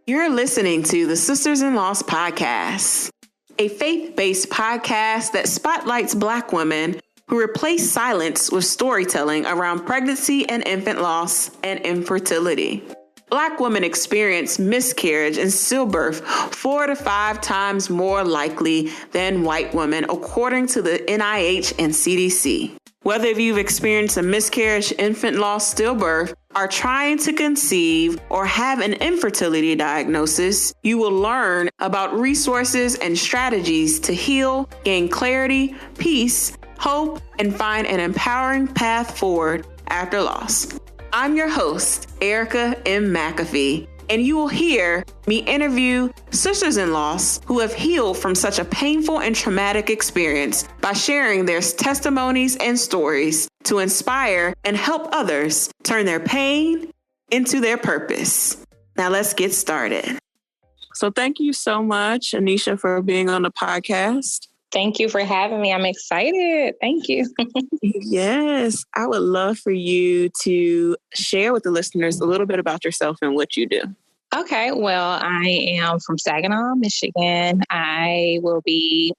You're listening to the Sisters-in-Laws podcast, a faith-based podcast that spotlights Black women who replace silence with storytelling around pregnancy and infant loss and infertility. Black women experience miscarriage and stillbirth 4 to 5 times more likely than white women, according to the NIH and CDC. Whether you've experienced a miscarriage, infant loss, stillbirth, are trying to conceive, or have an infertility diagnosis, you will learn about resources and strategies to heal, gain clarity, peace, hope, and find an empowering path forward after loss. I'm your host, Erica M. McAfee, and you will hear me interview sisters-in-laws who have healed from such a painful and traumatic experience by sharing their testimonies and stories to inspire and help others turn their pain into their purpose. Now let's get started. So thank you so much, Anesha, for being on the podcast. Thank you for having me. I'm excited. Thank you. Yes, I would love for you to share with the listeners a little bit about yourself and what you do. Okay, well, I am from Saginaw, Michigan. I will be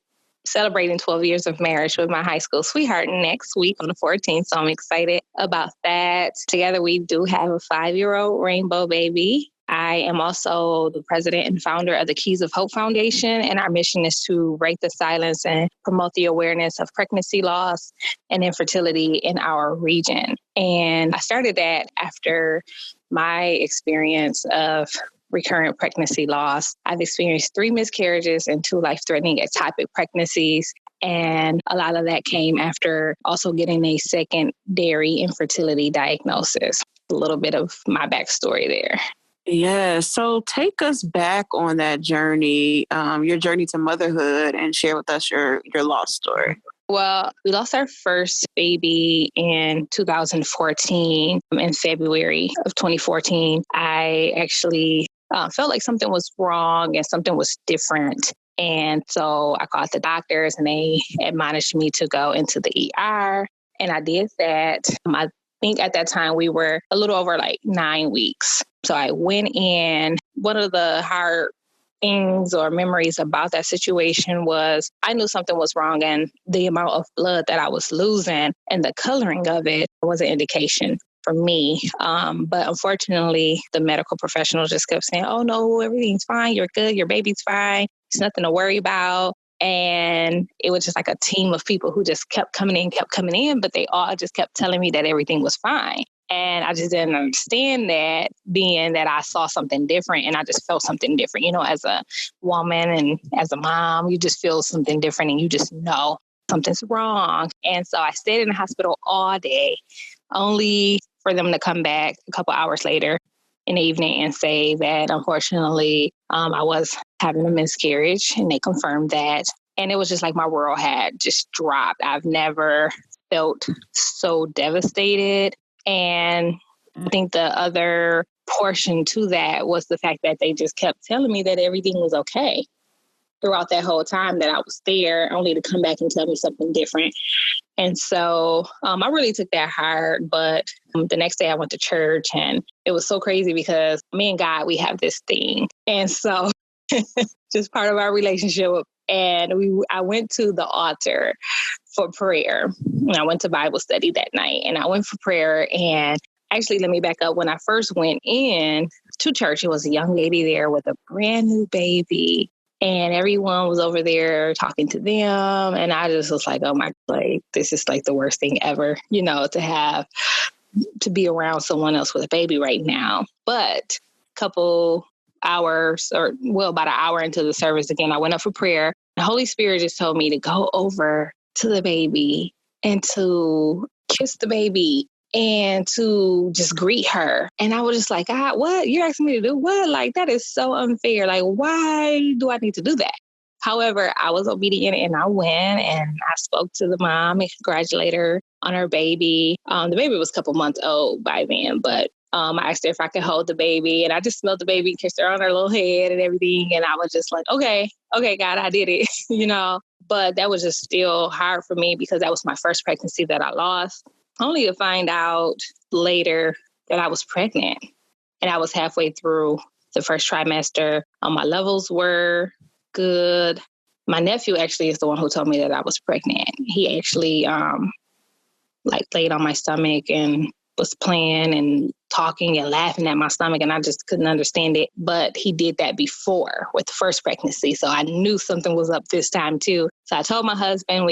celebrating 12 years of marriage with my high school sweetheart next week on the 14th, so I'm excited about that. Together, we do have a 5-year-old rainbow baby. I am also the president and founder of the Keys of Hope Foundation, and our mission is to break the silence and promote the awareness of pregnancy loss and infertility in our region. And I started that after my experience of recurrent pregnancy loss. I've experienced 3 miscarriages and 2 life-threatening ectopic pregnancies. And a lot of that came after also getting a secondary infertility diagnosis. A little bit of my backstory there. Yeah. So take us back on that journey, your journey to motherhood, and share with us your loss story. Well, we lost our first baby in 2014. In February of 2014, I actually felt like something was wrong and something was different. And so I called the doctors and they admonished me to go into the ER. And I did that. I think at that time we were a little over 9 weeks. So I went in. One of the hard things or memories about that situation was I knew something was wrong, and the amount of blood that I was losing and the coloring of it was an indication for me. But unfortunately, the medical professionals just kept saying, oh no, everything's fine. You're good. Your baby's fine. It's nothing to worry about. And it was just like a team of people who just kept coming in, but they all just kept telling me that everything was fine. And I just didn't understand that, being that I saw something different and I just felt something different. You know, as a woman and as a mom, you just feel something different and you just know something's wrong. And so I stayed in the hospital all day, only for them to come back a couple hours later in the evening and say that unfortunately I was having a miscarriage, and they confirmed that. And it was just like my world had just dropped. I've never felt so devastated. And I think the other portion to that was the fact that they just kept telling me that everything was okay throughout that whole time that I was there, only to come back and tell me something different. And so I really took that hard. But the next day I went to church, and it was so crazy because me and God, we have this thing. And so just part of our relationship. And I went to the altar for prayer. And I went to Bible study that night, and I went for prayer. And actually, let me back up. When I first went in to church, it was a young lady there with a brand new baby, and everyone was over there talking to them. And I just was like, oh my, this is the worst thing ever, to be around someone else with a baby right now. But a couple hours, about an hour into the service, again, I went up for prayer. The Holy Spirit just told me to go over to the baby and to kiss the baby and to just greet her. And I was just like, God, what? You're asking me to do what? That is so unfair. Why do I need to do that? However, I was obedient, and I went and I spoke to the mom and congratulated her on her baby. The baby was a couple months old by then, but I asked her if I could hold the baby, and I just smelled the baby, kissed her on her little head and everything. And I was just like, okay, God, I did it, But that was just still hard for me because that was my first pregnancy that I lost, only to find out later that I was pregnant. And I was halfway through the first trimester. My levels were good. My nephew actually is the one who told me that I was pregnant. He actually laid on my stomach and was playing and talking and laughing at my stomach, and I just couldn't understand it. But he did that before with the first pregnancy. So I knew something was up this time too. So I told my husband,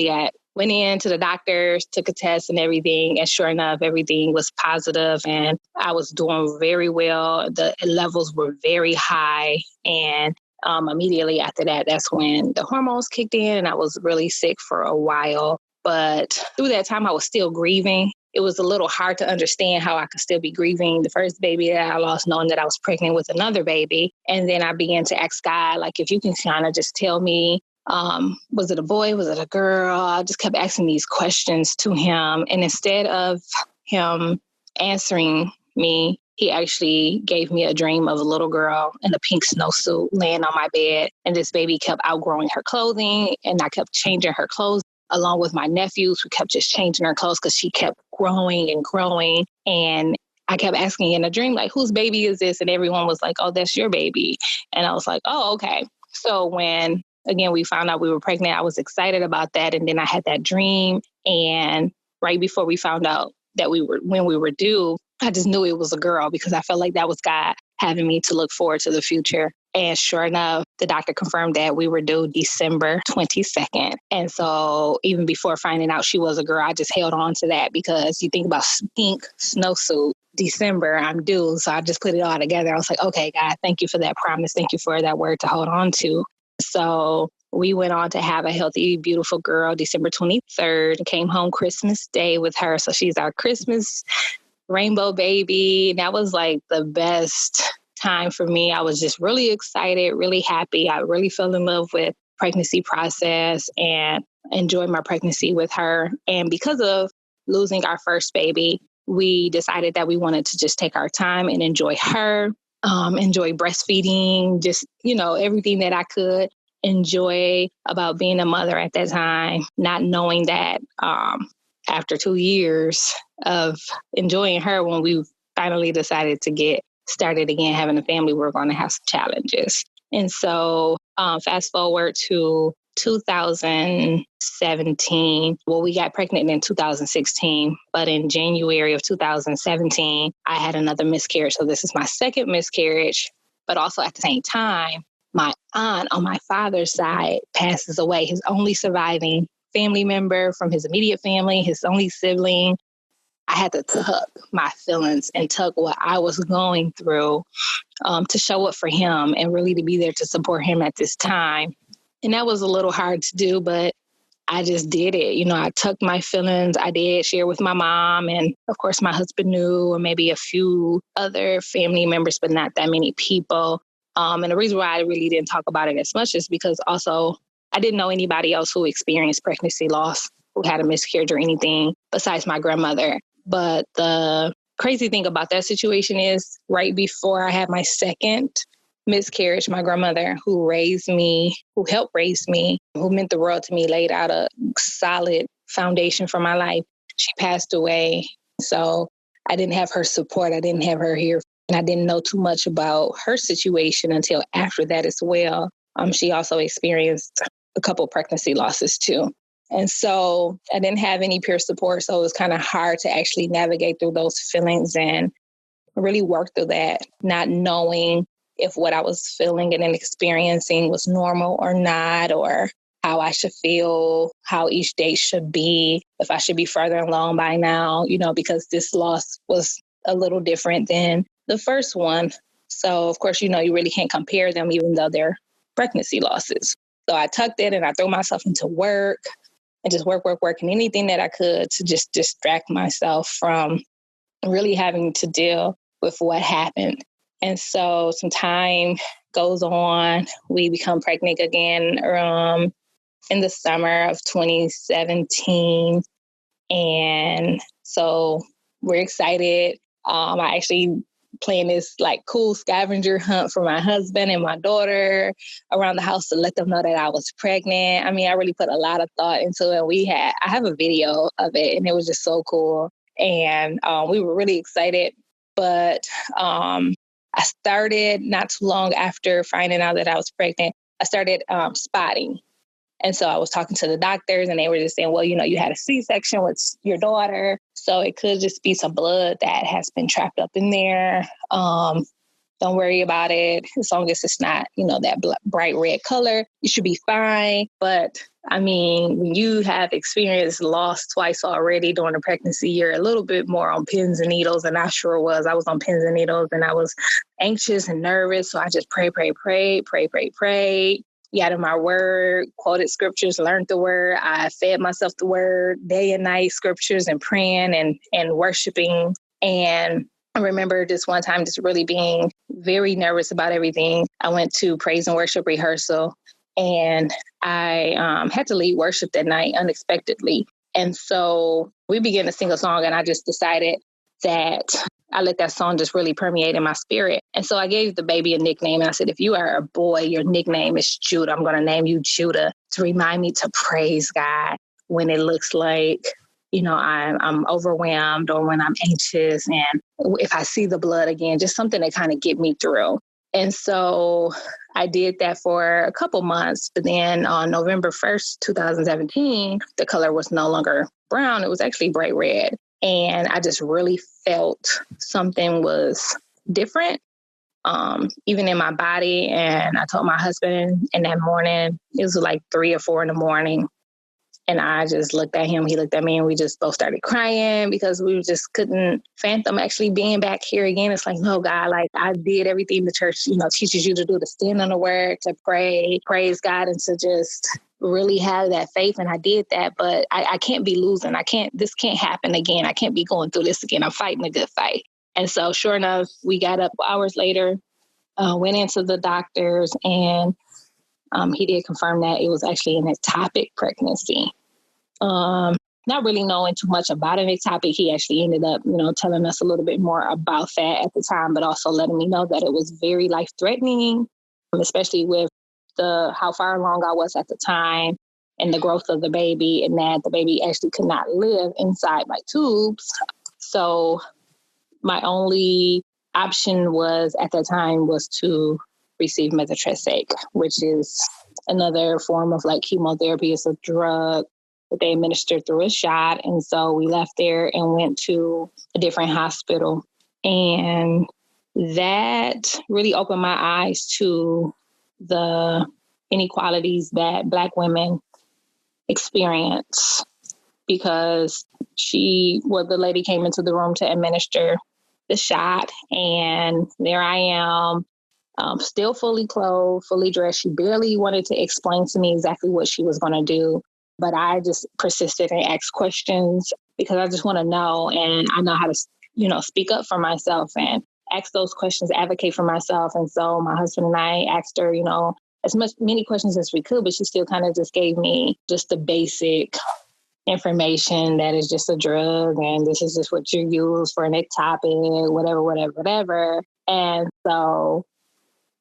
went in to the doctors, took a test and everything. And sure enough, everything was positive and I was doing very well. The levels were very high. And immediately after that, that's when the hormones kicked in and I was really sick for a while. But through that time, I was still grieving. It was a little hard to understand how I could still be grieving the first baby that I lost, knowing that I was pregnant with another baby. And then I began to ask God, if you can kind of just tell me, was it a boy? Was it a girl? I just kept asking these questions to him. And instead of him answering me, he actually gave me a dream of a little girl in a pink snowsuit laying on my bed. And this baby kept outgrowing her clothing and I kept changing her clothes along with my nephews who kept just changing her clothes because she kept growing and growing. And I kept asking in a dream, whose baby is this? And everyone was like, oh, that's your baby. And I was like, oh, okay. So when, again, we found out we were pregnant, I was excited about that. And then I had that dream. And right before we found out that when we were due, I just knew it was a girl because I felt like that was God having me to look forward to the future. And sure enough, the doctor confirmed that we were due December 22nd. And so even before finding out she was a girl, I just held on to that because you think about pink snowsuit, December, I'm due. So I just put it all together. I was like, okay, God, thank you for that promise. Thank you for that word to hold on to. So we went on to have a healthy, beautiful girl, December 23rd, came home Christmas Day with her. So she's our Christmas rainbow baby. And that was the best time for me. I was just really excited, really happy. I really fell in love with pregnancy process and enjoyed my pregnancy with her. And because of losing our first baby, we decided that we wanted to just take our time and enjoy her, enjoy breastfeeding, just, everything that I could enjoy about being a mother at that time, not knowing that after 2 years of enjoying her, when we finally decided to get started again, having a family, we're going to have some challenges. And so fast forward to 2017. Well, we got pregnant in 2016, but in January of 2017, I had another miscarriage. So this is my second miscarriage, but also at the same time, my aunt on my father's side passes away, his only surviving family member from his immediate family, his only sibling. I had to tuck my feelings and tuck what I was going through to show up for him and really to be there to support him at this time. And that was a little hard to do, but I just did it. I tucked my feelings. I did share with my mom. And of course, my husband knew, and maybe a few other family members, but not that many people. And the reason why I really didn't talk about it as much is because also I didn't know anybody else who experienced pregnancy loss, who had a miscarriage or anything besides my grandmother. But the crazy thing about that situation is right before I had my second miscarriage, my grandmother, who raised me, who helped raise me, who meant the world to me, laid out a solid foundation for my life. She passed away. So I didn't have her support. I didn't have her here. And I didn't know too much about her situation until after that as well. She also experienced a couple of pregnancy losses too. And so I didn't have any peer support. So it was kind of hard to actually navigate through those feelings and really work through that, not knowing if what I was feeling and experiencing was normal or not, or how I should feel, how each day should be, if I should be further along by now, because this loss was a little different than the first one. So of course, you really can't compare them, even though they're pregnancy losses. So I tucked it and I threw myself into work. And just work, and anything that I could to just distract myself from really having to deal with what happened. And so some time goes on. We become pregnant again in the summer of 2017. And so we're excited. I actually planned this cool scavenger hunt for my husband and my daughter around the house to let them know that I was pregnant. I mean, I really put a lot of thought into it. I have a video of it and it was just so cool. And we were really excited, but I I started not too long after finding out that I was pregnant. I started spotting. And so I was talking to the doctors and they were just saying, well, you had a C-section with your daughter. So it could just be some blood that has been trapped up in there. Don't worry about it. As long as it's not, that bright red color, you should be fine. But I mean, when you have experienced loss twice already during the pregnancy, you're a little bit more on pins and needles. And I sure was. I was on pins and needles and I was anxious and nervous. So I just prayed. Got in my word, quoted scriptures, learned the word. I fed myself the word day and night, scriptures and praying and worshiping. And I remember just one time just really being very nervous about everything. I went to praise and worship rehearsal and I had to lead worship that night unexpectedly. And so we began to sing a song and I just decided that I let that song just really permeate in my spirit. And so I gave the baby a nickname and I said, if you are a boy, your nickname is Judah. I'm going to name you Judah to remind me to praise God when it looks like, I'm overwhelmed or when I'm anxious. And if I see the blood again, just something to kind of get me through. And so I did that for a couple months. But then on November 1st, 2017, the color was no longer brown. It was actually bright red. And I just really felt something was different, even in my body. And I told my husband in that morning, it was like 3 or 4 in the morning. And I just looked at him, he looked at me, and we just both started crying because we just couldn't fathom actually being back here again. It's like, no, God, like I did everything the church, teaches you to do, to stand on the word, to pray, praise God, and to just really have that faith. And I did that, but I can't be losing. This can't happen again. I can't be going through this again. I'm fighting a good fight. And so sure enough, we got up hours later, went into the doctors, and he did confirm that it was actually an ectopic pregnancy. Not really knowing too much about an ectopic, he actually ended up, telling us a little bit more about that at the time, but also letting me know that it was very life-threatening, especially with how far along I was at the time and the growth of the baby, and that the baby actually could not live inside my tubes. So my only option at that time was to receive methotrexate, which is another form of like chemotherapy. It's a drug that they administer through a shot. And so we left there and went to a different hospital. And that really opened my eyes to the inequalities that Black women experience, because the lady came into the room to administer the shot, and there I am, still fully clothed, fully dressed. She barely wanted to explain to me exactly what she was going to do, but I just persisted and asked questions because I just want to know, and I know how to, speak up for myself and ask those questions, advocate for myself. And so my husband and I asked her, many questions as we could, but she still kind of just gave me just the basic information that is just a drug and this is just what you use for an ectopic, whatever. And so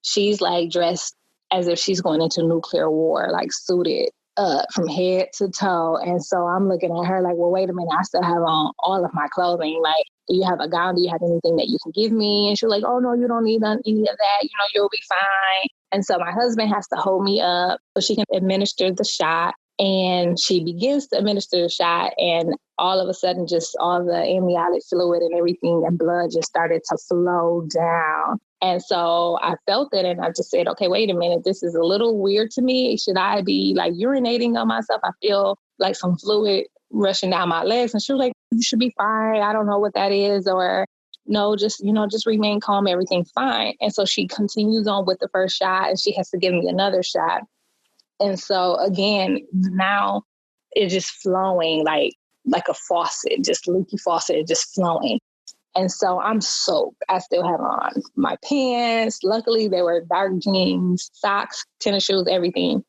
she's like dressed as if she's going into nuclear war, like suited up from head to toe. And so I'm looking at her like, well, wait a minute, I still have on all of my clothing. Like, do you have a gown? Do you have anything that you can give me? And she's like, oh no, you don't need any of that. You'll be fine. And so my husband has to hold me up so she can administer the shot. And she begins to administer the shot, and all of a sudden, just all the amniotic fluid and everything and blood just started to flow down. And so I felt it, and I just said, okay, wait a minute, this is a little weird to me. Should I be like urinating on myself? I feel like some fluid rushing down my legs. And she was like, you should be fine. I don't know what that is. Or no, just remain calm. Everything's fine. And so she continues on with the first shot, and she has to give me another shot. And so again, now it's just flowing like a faucet, just leaky faucet, just flowing. And so I'm soaked. I still have on my pants. Luckily, they were dark jeans, socks, tennis shoes, everything.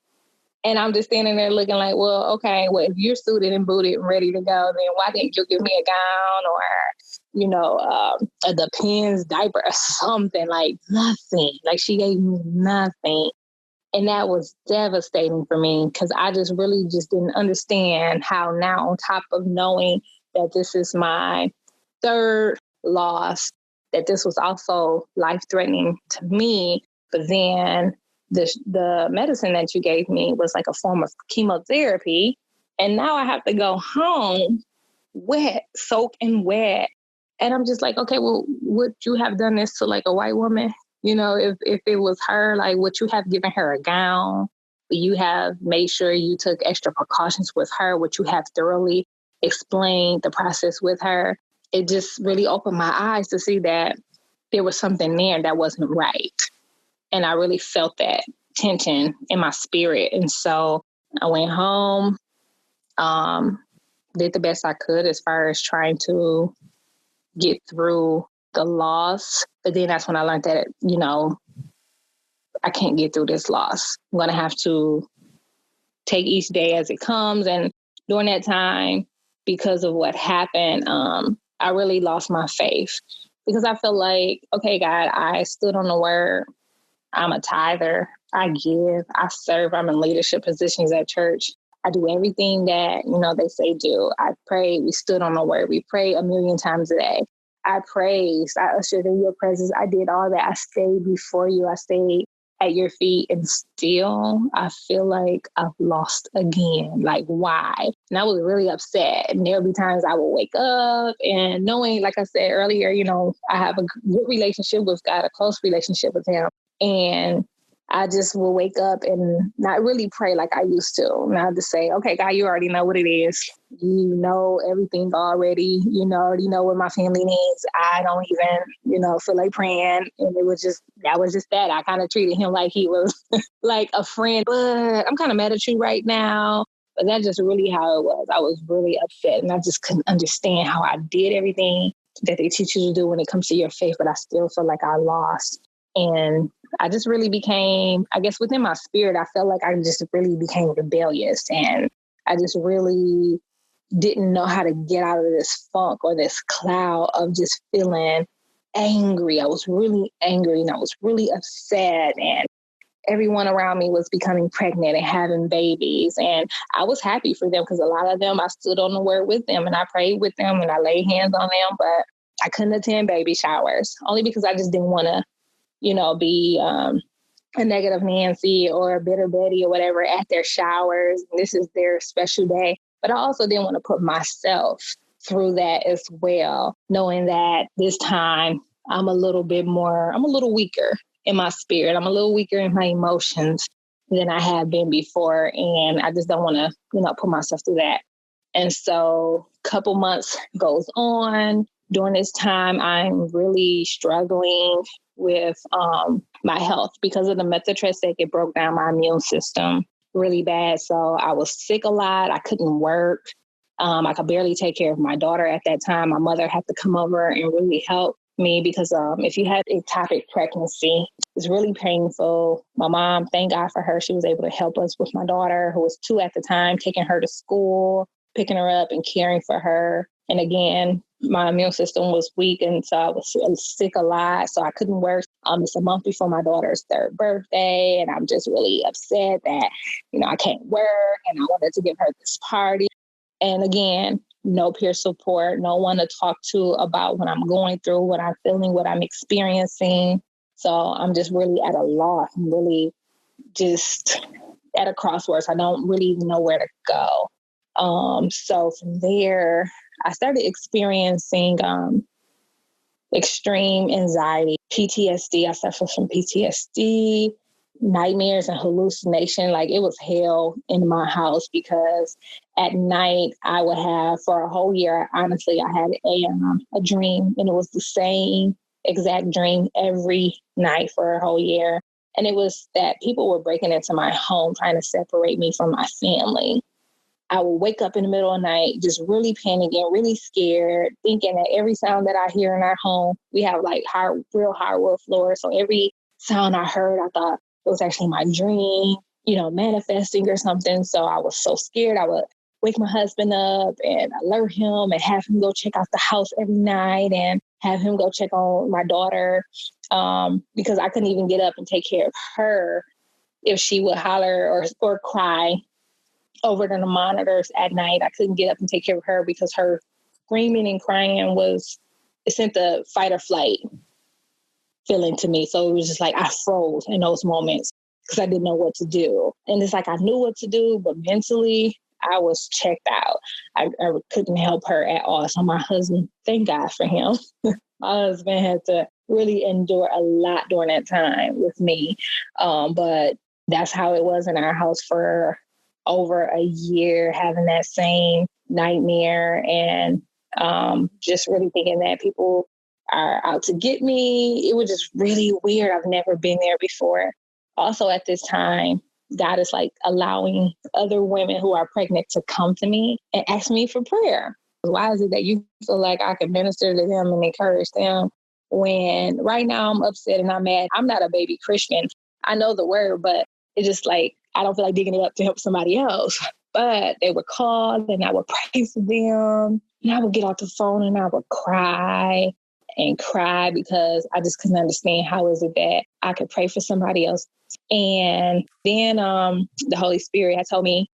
And I'm just standing there looking like, well, okay, well, if you're suited and booted and ready to go, then why didn't you give me a gown or, a Depends diaper or something? Like nothing. Like she gave me nothing. And that was devastating for me because I just really just didn't understand how now, on top of knowing that this is my third loss, that this was also life-threatening to me. But then the medicine that you gave me was like a form of chemotherapy. And now I have to go home wet, soaking wet. And I'm just like, okay, well, would you have done this to like a white woman? You know, if it was her, like, would you have given her a gown? Would you have made sure you took extra precautions with her? Would you have thoroughly explained the process with her? It just really opened my eyes to see that there was something there that wasn't right. And I really felt that tension in my spirit. And so I went home, did the best I could as far as trying to get through the loss. But then that's when I learned that, you know, I can't get through this loss. I'm going to have to take each day as it comes. And during that time, because of what happened, I really lost my faith because I feel like, okay, God, I stood on the word. I'm a tither. I give. I serve. I'm in leadership positions at church. I do everything that, you know, they say do. I pray. We stood on the word. We pray 1,000,000 times a day. I praised. I ushered in your presence. I did all that. I stayed before you. I stayed at your feet, and still I feel like I've lost again. Like, why? And I was really upset. And there'll be times I will wake up and knowing, like I said earlier, you know, I have a good relationship with God, a close relationship with him. And I just will wake up and not really pray like I used to. And I'll just say, okay, God, you already know what it is. You know everything already. You already know what my family needs. I don't even, you know, feel like praying. And that was just that. I kind of treated him like he was like a friend. But I'm kind of mad at you right now. But that's just really how it was. I was really upset. And I just couldn't understand how I did everything that they teach you to do when it comes to your faith. But I still feel like I lost. And I just really became, I guess within my spirit, I felt like I just really became rebellious. And I just really didn't know how to get out of this funk or this cloud of just feeling angry. I was really angry and I was really upset. And everyone around me was becoming pregnant and having babies. And I was happy for them because a lot of them, I stood on the word with them and I prayed with them and I laid hands on them. But I couldn't attend baby showers only because I just didn't want to, you know, be a negative Nancy or a bitter Betty or whatever at their showers. This is their special day. But I also didn't want to put myself through that as well, knowing that this time I'm a little weaker in my spirit. I'm a little weaker in my emotions than I have been before. And I just don't want to, you know, put myself through that. And so a couple months goes on. During this time, I'm really struggling with my health because of the methotrexate. It broke down my immune system really bad. So I was sick a lot. I couldn't work. I could barely take care of my daughter at that time. My mother had to come over and really help me because if you had ectopic pregnancy, it's really painful. My mom, thank God for her, she was able to help us with my daughter, who was 2 at the time, taking her to school, picking her up and caring for her. And again, my immune system was weak, and so I was sick a lot, so I couldn't work. It's a month before my daughter's 3rd birthday, and I'm just really upset that, you know, I can't work, and I wanted to give her this party. And again, no peer support, no one to talk to about what I'm going through, what I'm feeling, what I'm experiencing. So I'm just really at a loss. I'm really just at a crossroads. I don't really know where to go. So from there, I started experiencing extreme anxiety, PTSD. I suffered from PTSD, nightmares and hallucination. Like, it was hell in my house because at night I would have, for a whole year, honestly, I had a dream, and it was the same exact dream every night for a whole year. And it was that people were breaking into my home, trying to separate me from my family. I would wake up in the middle of the night, just really panicking, really scared, thinking that every sound that I hear in our home, we have like real hardwood floors. So every sound I heard, I thought it was actually my dream, you know, manifesting or something. So I was so scared. I would wake my husband up and alert him and have him go check out the house every night and have him go check on my daughter because I couldn't even get up and take care of her if she would holler or cry over the monitors at night. I couldn't get up and take care of her because her screaming and crying was it sent the fight or flight feeling to me. So it was just like I froze in those moments because I didn't know what to do. And it's like I knew what to do, but mentally I was checked out. I couldn't help her at all. So my husband, thank God for him. My husband had to really endure a lot during that time with me. But that's how it was in our house for over a year, having that same nightmare and just really thinking that people are out to get me. It was just really weird. I've never been there before. Also at this time, God is like allowing other women who are pregnant to come to me and ask me for prayer. Why is it that you feel like I can minister to them and encourage them when right now I'm upset and I'm mad? I'm not a baby Christian. I know the word, but it's just like, I don't feel like digging it up to help somebody else. But they would call and I would pray for them. And I would get off the phone and I would cry and cry because I just couldn't understand how is it that I could pray for somebody else. And then the Holy Spirit had told me,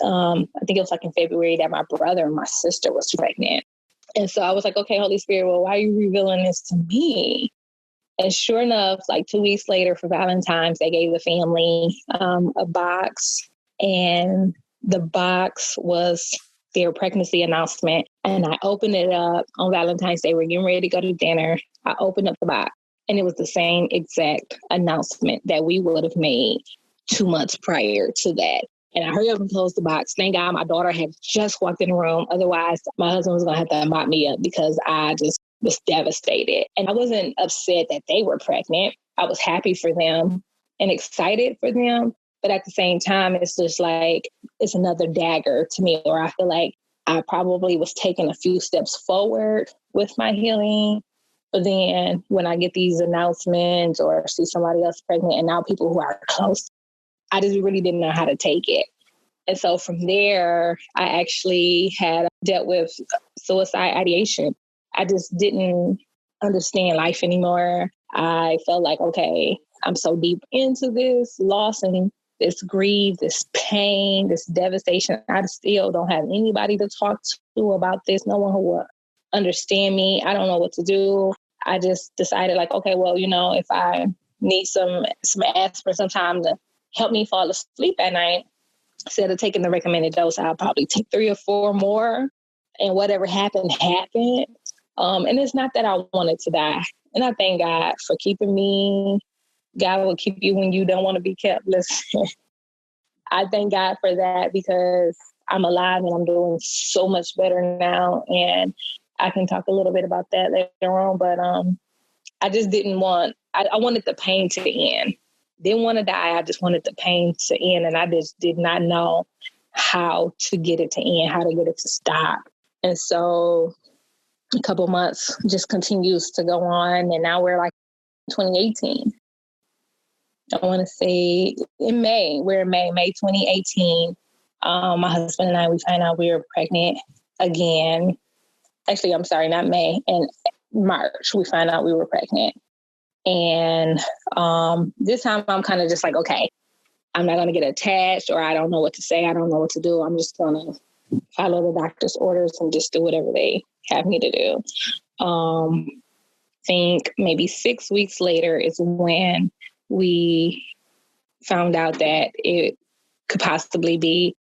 I think it was like in February, that my brother and my sister was pregnant. And so I was like, okay, Holy Spirit, well, why are you revealing this to me? And sure enough, like 2 weeks later for Valentine's, they gave the family a box, and the box was their pregnancy announcement. And I opened it up on Valentine's Day. We're getting ready to go to dinner. I opened up the box, and it was the same exact announcement that we would have made 2 months prior to that. And I hurried up and closed the box. Thank God my daughter had just walked in the room. Otherwise, my husband was going to have to mop me up because I just was devastated. And I wasn't upset that they were pregnant. I was happy for them and excited for them. But at the same time, it's just like, it's another dagger to me, or I feel like I probably was taking a few steps forward with my healing. But then when I get these announcements or see somebody else pregnant, and now people who are close, I just really didn't know how to take it. And so from there, I actually had dealt with suicide ideation. I just didn't understand life anymore. I felt like, okay, I'm so deep into this loss and this grief, this pain, this devastation. I still don't have anybody to talk to about this. No one who will understand me. I don't know what to do. I just decided like, okay, well, if I need some aspirin sometime to help me fall asleep at night, instead of taking the recommended dose, I'll probably take 3 or 4 more, and whatever happened, happened. And it's not that I wanted to die. And I thank God for keeping me. God will keep you when you don't want to be kept. Listen, I thank God for that because I'm alive and I'm doing so much better now. And I can talk a little bit about that later on. But I just didn't want, I wanted the pain to end. Didn't want to die. I just wanted the pain to end. And I just did not know how to get it to end, how to get it to stop. And so a couple months just continues to go on. And now we're like 2018. I want to say in May, we're in May 2018. My husband and I, we find out we were pregnant again. Actually, I'm sorry, not May. In March, we find out we were pregnant. And this time I'm kind of just like, okay, I'm not going to get attached, or I don't know what to say. I don't know what to do. I'm just going to follow the doctor's orders and just do whatever they have me to do. Think maybe 6 weeks later is when we found out that it could possibly be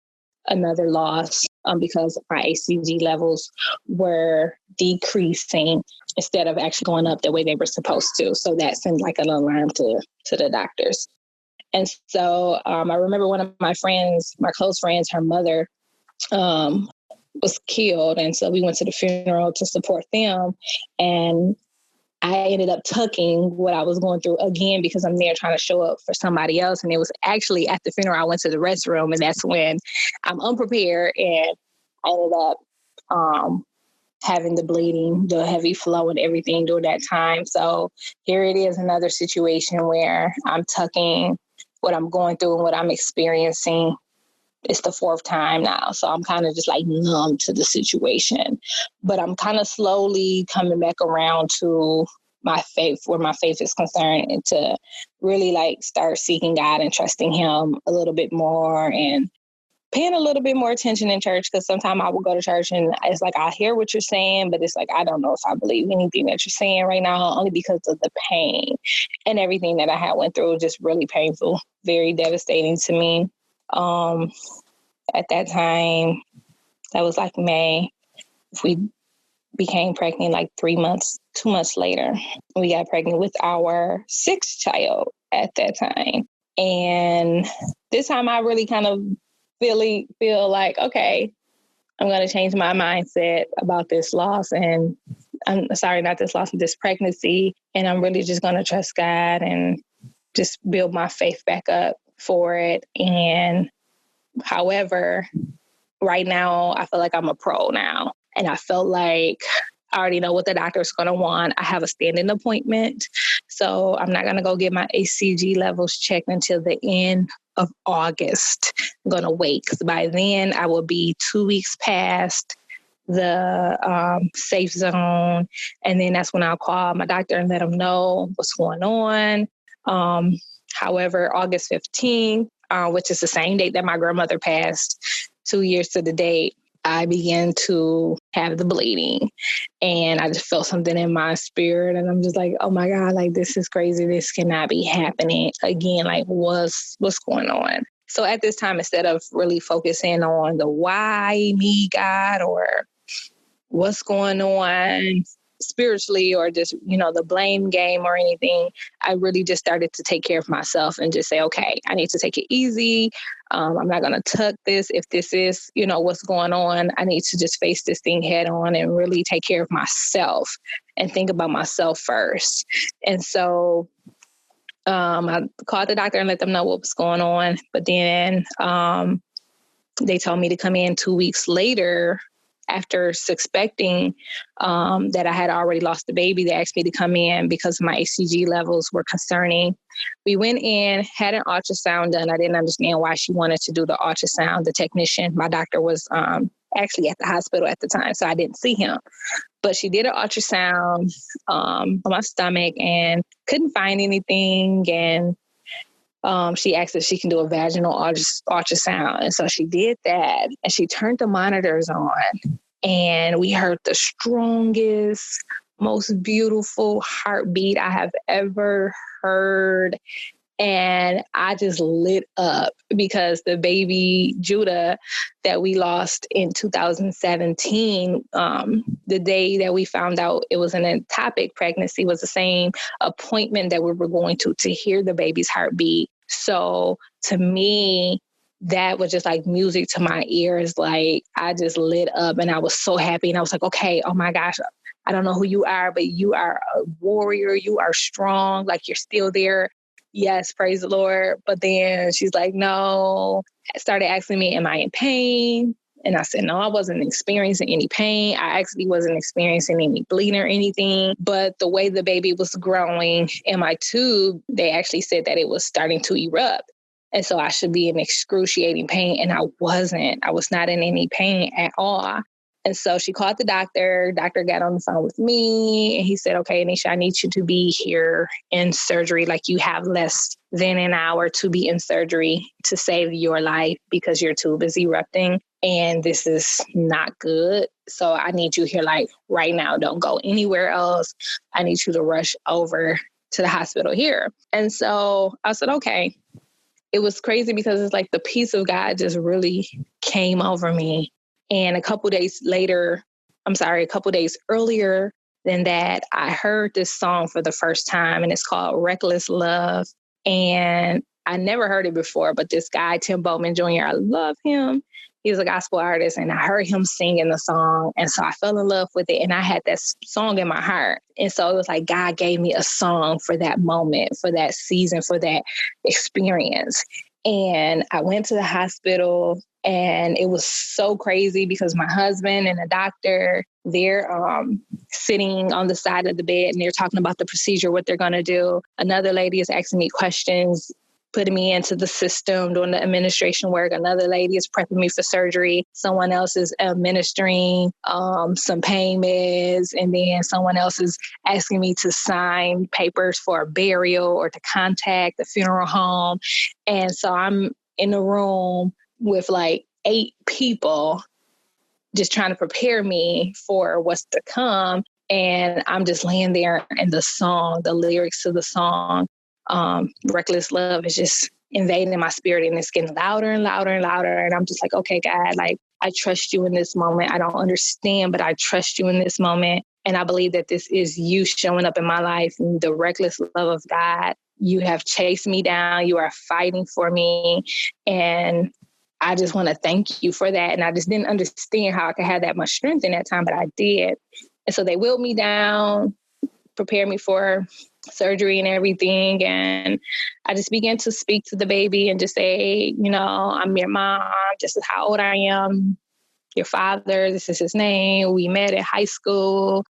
another loss because our HCG levels were decreasing instead of actually going up the way they were supposed to. So that sent like an alarm to the doctors. And so I remember one of my friends, my close friends, her mother was killed. And so we went to the funeral to support them. And I ended up tucking what I was going through again because I'm there trying to show up for somebody else. And it was actually at the funeral, I went to the restroom, and that's when I'm unprepared, and I ended up having the bleeding, the heavy flow and everything during that time. So here it is, another situation where I'm tucking what I'm going through and what I'm experiencing. It's the 4th time now. So I'm kind of just like numb to the situation, but I'm kind of slowly coming back around to my faith, where my faith is concerned, and to really like start seeking God and trusting him a little bit more and paying a little bit more attention in church, because sometimes I will go to church and it's like, I hear what you're saying, but it's like, I don't know if I believe anything that you're saying right now, only because of the pain and everything that I had went through. Just really painful, very devastating to me. At that time, that was like May. We became pregnant like 2 months later. We got pregnant with our 6th child at that time. And this time I really kind of feel like, okay, I'm going to change my mindset about this loss. And I'm sorry, not this loss, this pregnancy. And I'm really just going to trust God and just build my faith back up for it. And however, right now, I feel like I'm a pro now. And I felt like I already know what the doctor's going to want. I have a standing appointment. So I'm not going to go get my HCG levels checked until the end of August. I'm going to wait, because by then I will be 2 weeks past the safe zone. And then that's when I'll call my doctor and let them know what's going on. However, August 15th, which is the same date that my grandmother passed, 2 years to the date, I began to have the bleeding, and I just felt something in my spirit. And I'm just like, oh my God, like, this is crazy. This cannot be happening again. Like, what's going on? So at this time, instead of really focusing on the why me, God, or what's going on spiritually, or just, the blame game or anything, I really just started to take care of myself and just say, okay, I need to take it easy. I'm not going to tuck this. If this is, what's going on, I need to just face this thing head on and really take care of myself and think about myself first. And so I called the doctor and let them know what was going on. But then they told me to come in 2 weeks later. After suspecting that I had already lost the baby, they asked me to come in because my HCG levels were concerning. We went in, had an ultrasound done. I didn't understand why she wanted to do the ultrasound. The technician, my doctor, was actually at the hospital at the time, so I didn't see him. But she did an ultrasound on my stomach and couldn't find anything. And she asked if she can do a vaginal ultrasound. And so she did that, and she turned the monitors on, and we heard the strongest, most beautiful heartbeat I have ever heard. And I just lit up, because the baby Judah that we lost in 2017, the day that we found out it was an ectopic pregnancy, was the same appointment that we were going to hear the baby's heartbeat. So to me, that was just like music to my ears. Like, I just lit up, and I was so happy. And I was like, okay, oh my gosh, I don't know who you are, but you are a warrior. You are strong. Like, you're still there. Yes, praise the Lord. But then she's like, no. Started asking me, am I in pain? And I said, no, I wasn't experiencing any pain. I actually wasn't experiencing any bleeding or anything. But the way the baby was growing in my tube, they actually said that it was starting to erupt. And so I should be in excruciating pain. And I wasn't. I was not in any pain at all. And so she called the doctor. Doctor got on the phone with me, and he said, okay, Anesha, I need you to be here in surgery. Like, you have less than an hour to be in surgery to save your life, because your tube is erupting and this is not good. So I need you here, like, right now. Don't go anywhere else. I need you to rush over to the hospital here. And so I said, okay. It was crazy, because it's like the peace of God just really came over me. And a couple days earlier than that, I heard this song for the first time, and it's called Reckless Love. And I never heard it before, but this guy, Tim Bowman Jr., I love him. He's a gospel artist, and I heard him singing the song. And so I fell in love with it, and I had that song in my heart. And so it was like God gave me a song for that moment, for that season, for that experience. And I went to the hospital, and it was so crazy, because my husband and the doctor, they're sitting on the side of the bed, and they're talking about the procedure, what they're going to do. Another lady is asking me questions, putting me into the system, doing the administration work. Another lady is prepping me for surgery. Someone else is administering some pain meds. And then someone else is asking me to sign papers for a burial or to contact the funeral home. And so I'm in the room with like 8 people just trying to prepare me for what's to come. And I'm just laying there, and the lyrics to the song, Reckless Love, is just invading my spirit, and it's getting louder and louder and louder. And I'm just like, okay, God, like, I trust you in this moment. I don't understand, but I trust you in this moment. And I believe that this is you showing up in my life, and the reckless love of God. You have chased me down. You are fighting for me. And I just want to thank you for that. And I just didn't understand how I could have that much strength in that time, but I did. And so they wheeled me down, prepared me for surgery and everything. And I just began to speak to the baby and just say, you know, I'm your mom. This is how old I am. Your father, this is his name. We met in high school.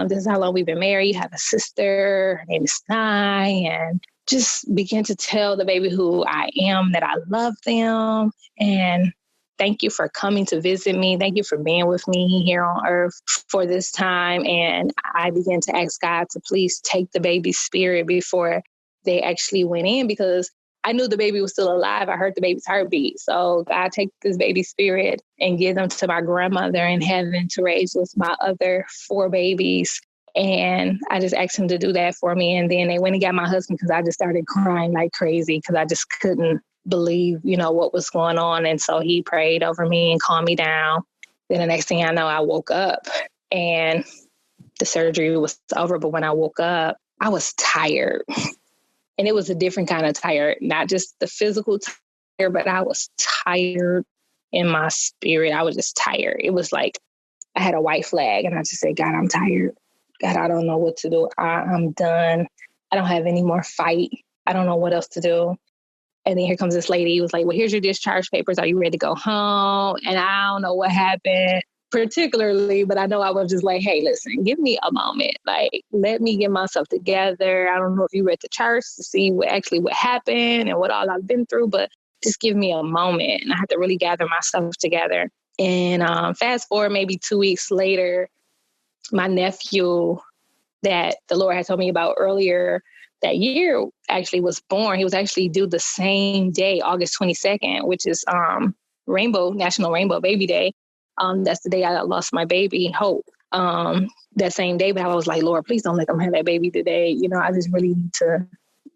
This is how long we've been married. You have a sister. Her name is Sinai. And just begin to tell the baby who I am, that I love them. And thank you for coming to visit me. Thank you for being with me here on earth for this time. And I began to ask God to please take the baby's spirit before they actually went in, because I knew the baby was still alive. I heard the baby's heartbeat. So God, take this baby's spirit and give them to my grandmother in heaven to raise with my other 4 babies. And I just asked him to do that for me. And then they went and got my husband, because I just started crying like crazy, because I just couldn't believe, you know, what was going on. And so he prayed over me and calmed me down. Then the next thing I know, I woke up and the surgery was over. But when I woke up, I was tired. And it was a different kind of tired, not just the physical tired, but I was tired in my spirit. I was just tired. It was like I had a white flag, and I just said, God, I'm tired. God, I don't know what to do. I'm done. I don't have any more fight. I don't know what else to do. And then here comes this lady who was like, well, here's your discharge papers. Are you ready to go home? And I don't know what happened particularly, but I know I was just like, hey, listen, give me a moment. Like, let me get myself together. I don't know if you read the charts to see what happened and what all I've been through, but just give me a moment. And I had to really gather myself together. And fast forward maybe 2 weeks later, my nephew that the Lord had told me about earlier that year actually was born. He was actually due the same day, August 22nd, which is National Rainbow Baby Day. That's the day I lost my baby, Hope, that same day. But I was like, Lord, please don't let them have that baby today. You know, I just really need to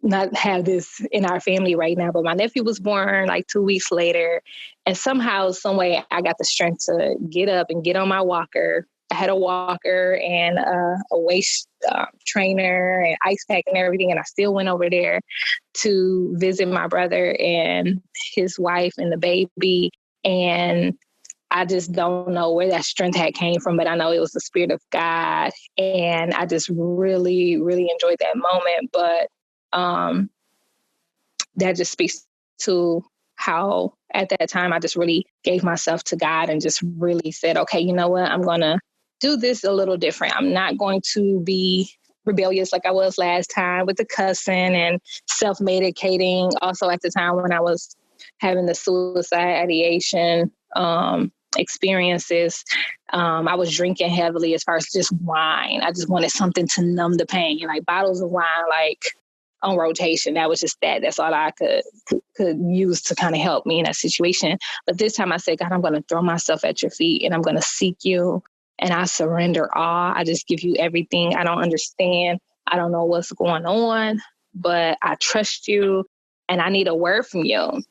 not have this in our family right now. But my nephew was born like 2 weeks later. And somehow, some way, I got the strength to get up and get on my walker. I had a walker and a waist trainer and ice pack and everything. And I still went over there to visit my brother and his wife and the baby. And I just don't know where that strength had came from, but I know it was the Spirit of God. And I just really, really enjoyed that moment. But that just speaks to how at that time I just really gave myself to God and just really said, okay, you know what? I'm going to do this a little different. I'm not going to be rebellious like I was last time with the cussing and self-medicating. Also at the time when I was having the suicide ideation experiences, I was drinking heavily as far as just wine. I just wanted something to numb the pain, like bottles of wine, like on rotation. That was just that. That's all I could use to kind of help me in that situation. But this time I said, God, I'm going to throw myself at your feet and I'm going to seek you. And I surrender all. I just give you everything. I don't understand. I don't know what's going on, but I trust you and I need a word from you.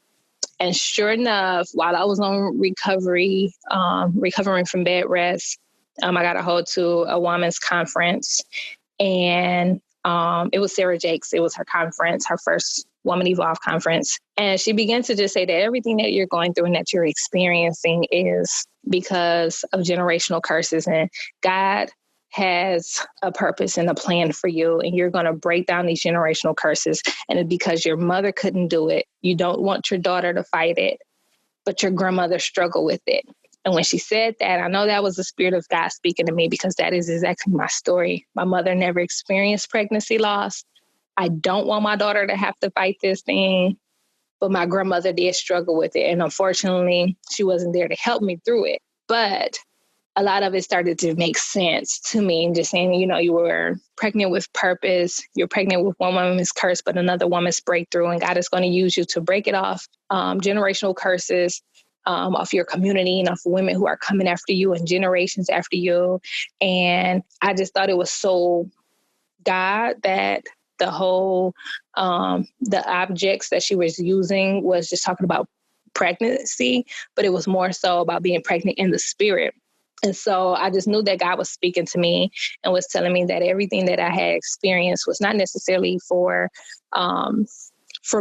And sure enough, while I was on recovering from bed rest, I got a hold to a woman's conference, and it was Sarah Jakes. It was her conference, her first Woman Evolve conference. And she began to just say that everything that you're going through and that you're experiencing is because of generational curses. And God has a purpose and a plan for you. And you're going to break down these generational curses. And it's because your mother couldn't do it. You don't want your daughter to fight it, but your grandmother struggled with it. And when she said that, I know that was the Spirit of God speaking to me, because that is exactly my story. My mother never experienced pregnancy loss. I don't want my daughter to have to fight this thing, but my grandmother did struggle with it. And unfortunately, she wasn't there to help me through it. But a lot of it started to make sense to me, and just saying, you know, you were pregnant with purpose. You're pregnant with one woman's curse, but another woman's breakthrough. And God is going to use you to break it off. Generational curses off your community and off women who are coming after you and generations after you. And I just thought it was so God that the whole, the objects that she was using was just talking about pregnancy, but it was more so about being pregnant in the spirit. And so I just knew that God was speaking to me and was telling me that everything that I had experienced was not necessarily for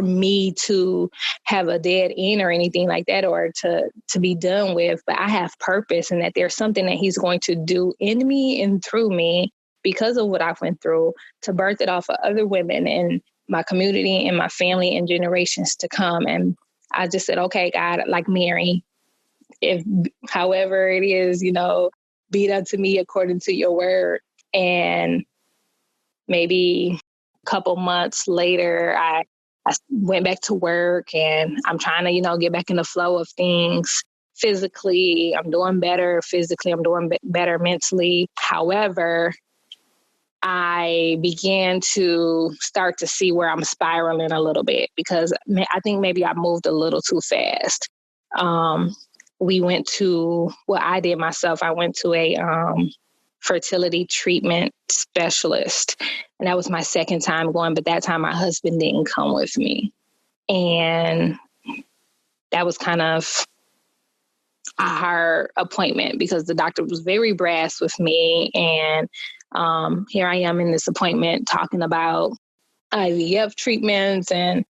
me to have a dead end or anything like that, or to be done with, but I have purpose, and that there's something that he's going to do in me and through me because of what I went through, to birth it off of other women in my community and my family and generations to come. And I just said, okay, God, like Mary, if however it is, be it unto me according to your word. And maybe a couple months later, I went back to work, and I'm trying to, get back in the flow of things. Physically, I'm doing better. Physically, I'm doing better mentally. However, I began to start to see where I'm spiraling a little bit, because I think maybe I moved a little too fast. We went to, I did myself. I went to a fertility treatment specialist, and that was my second time going, but that time my husband didn't come with me. And that was kind of a hard appointment because the doctor was very brass with me. And here I am in this appointment talking about IVF treatments and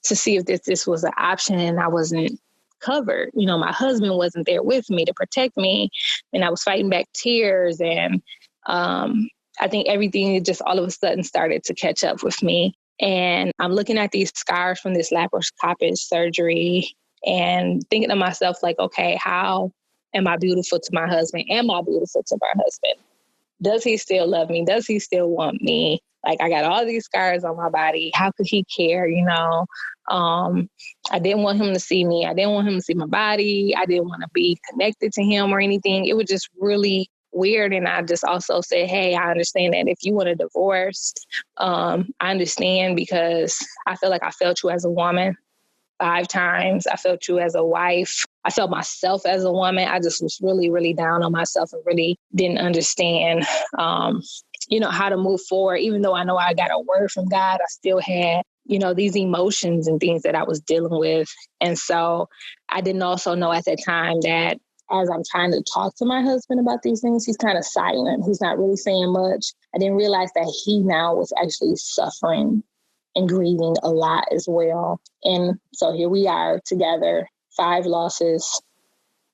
to see if this was an option, and I wasn't covered. My husband wasn't there with me to protect me, and I was fighting back tears. And I think everything just all of a sudden started to catch up with me. And I'm looking at these scars from this laparoscopic surgery and thinking to myself, like, okay, how am I beautiful to my husband? Am I beautiful to my husband? Does he still love me? Does he still want me? Like, I got all these scars on my body. How could he care? I didn't want him to see me. I didn't want him to see my body. I didn't want to be connected to him or anything. It was just really weird. And I just also said, hey, I understand that if you want a divorce, I understand, because I feel like I failed you as a woman 5 times. I felt you as a wife. I felt myself as a woman. I just was really, really down on myself and really didn't understand, how to move forward. Even though I know I got a word from God, I still had, these emotions and things that I was dealing with. And so I didn't also know at that time that as I'm trying to talk to my husband about these things, he's kind of silent. He's not really saying much. I didn't realize that he now was actually suffering and grieving a lot as well. And so here we are together, 5 losses,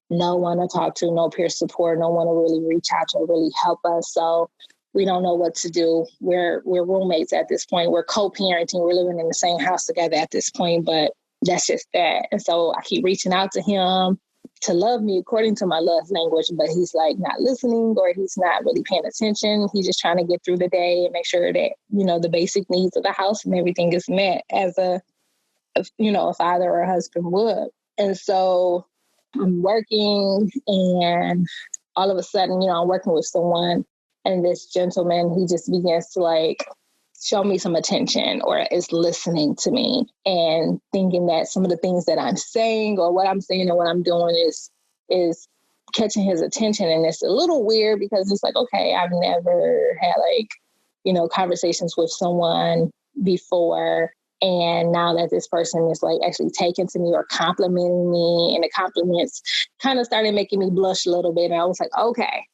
no one to talk to, no peer support, no one to really reach out to really help us. So we don't know what to do. We're roommates at this point. We're co-parenting. We're living in the same house together at this point, but that's just that. And so I keep reaching out to him to love me according to my love language, but he's like not listening, or he's not really paying attention. He's just trying to get through the day and make sure that, the basic needs of the house and everything is met as a father or a husband would. And so I'm working, and all of a sudden, I'm working with someone, and this gentleman, he just begins to show me some attention, or is listening to me and thinking that some of the things that I'm saying or what I'm saying and what I'm doing is catching his attention. And it's a little weird because it's like, okay, I've never had conversations with someone before. And now that this person is actually taking to me or complimenting me, and the compliments kind of started making me blush a little bit. And I was like, okay,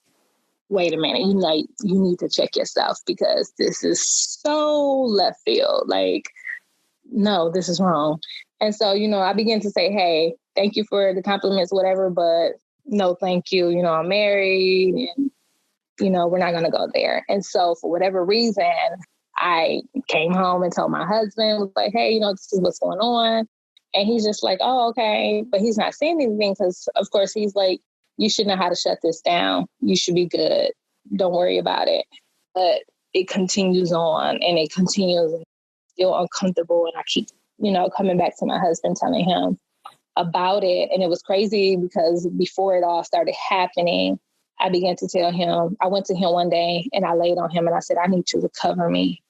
wait a minute, you need to check yourself, because this is so left field. No, this is wrong. And so, I began to say, hey, thank you for the compliments, whatever, but no, thank you. I'm married, and, we're not going to go there. And so for whatever reason, I came home and told my husband, was like, hey, this is what's going on. And he's just like, oh, okay. But he's not saying anything because, of course, he's like, you should know how to shut this down. You should be good. Don't worry about it. But it continues on, and it continues, and it's still uncomfortable. And I keep, coming back to my husband, telling him about it. And it was crazy because before it all started happening, I began to tell him, I went to him one day and I laid on him and I said, I need you to cover me,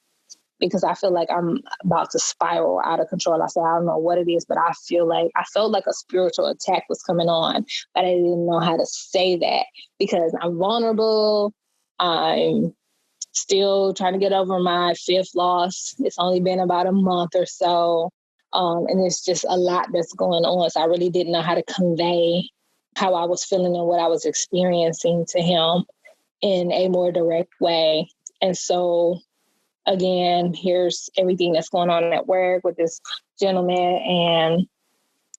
because I feel like I'm about to spiral out of control. I said, I don't know what it is, but I felt like a spiritual attack was coming on, but I didn't know how to say that because I'm vulnerable. I'm still trying to get over my 5th loss. It's only been about a month or so. And it's just a lot that's going on. So I really didn't know how to convey how I was feeling and what I was experiencing to him in a more direct way. And so, again, here's everything that's going on at work with this gentleman, and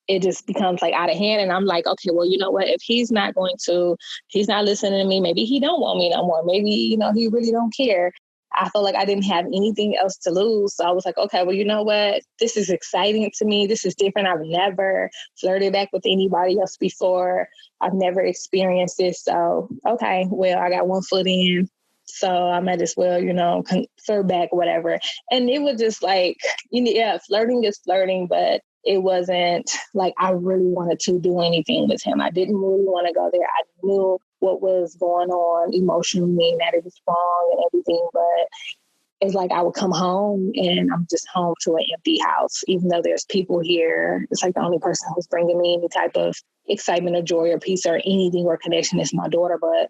it just becomes like out of hand. And I'm like, okay, well, you know what? If he's not listening to me, maybe he don't want me no more. Maybe, he really don't care. I felt like I didn't have anything else to lose. So I was like, okay, well, you know what? This is exciting to me. This is different. I've never flirted back with anybody else before. I've never experienced this. So, okay, well, I got one foot in. So I might as well, flirt back, whatever. And it was just like, flirting is flirting, but it wasn't like I really wanted to do anything with him. I didn't really want to go there. I knew what was going on emotionally and that it was wrong and everything, but it's like I would come home and I'm just home to an empty house. Even though there's people here, it's like the only person who's bringing me any type of excitement or joy or peace or anything or connection is my daughter. But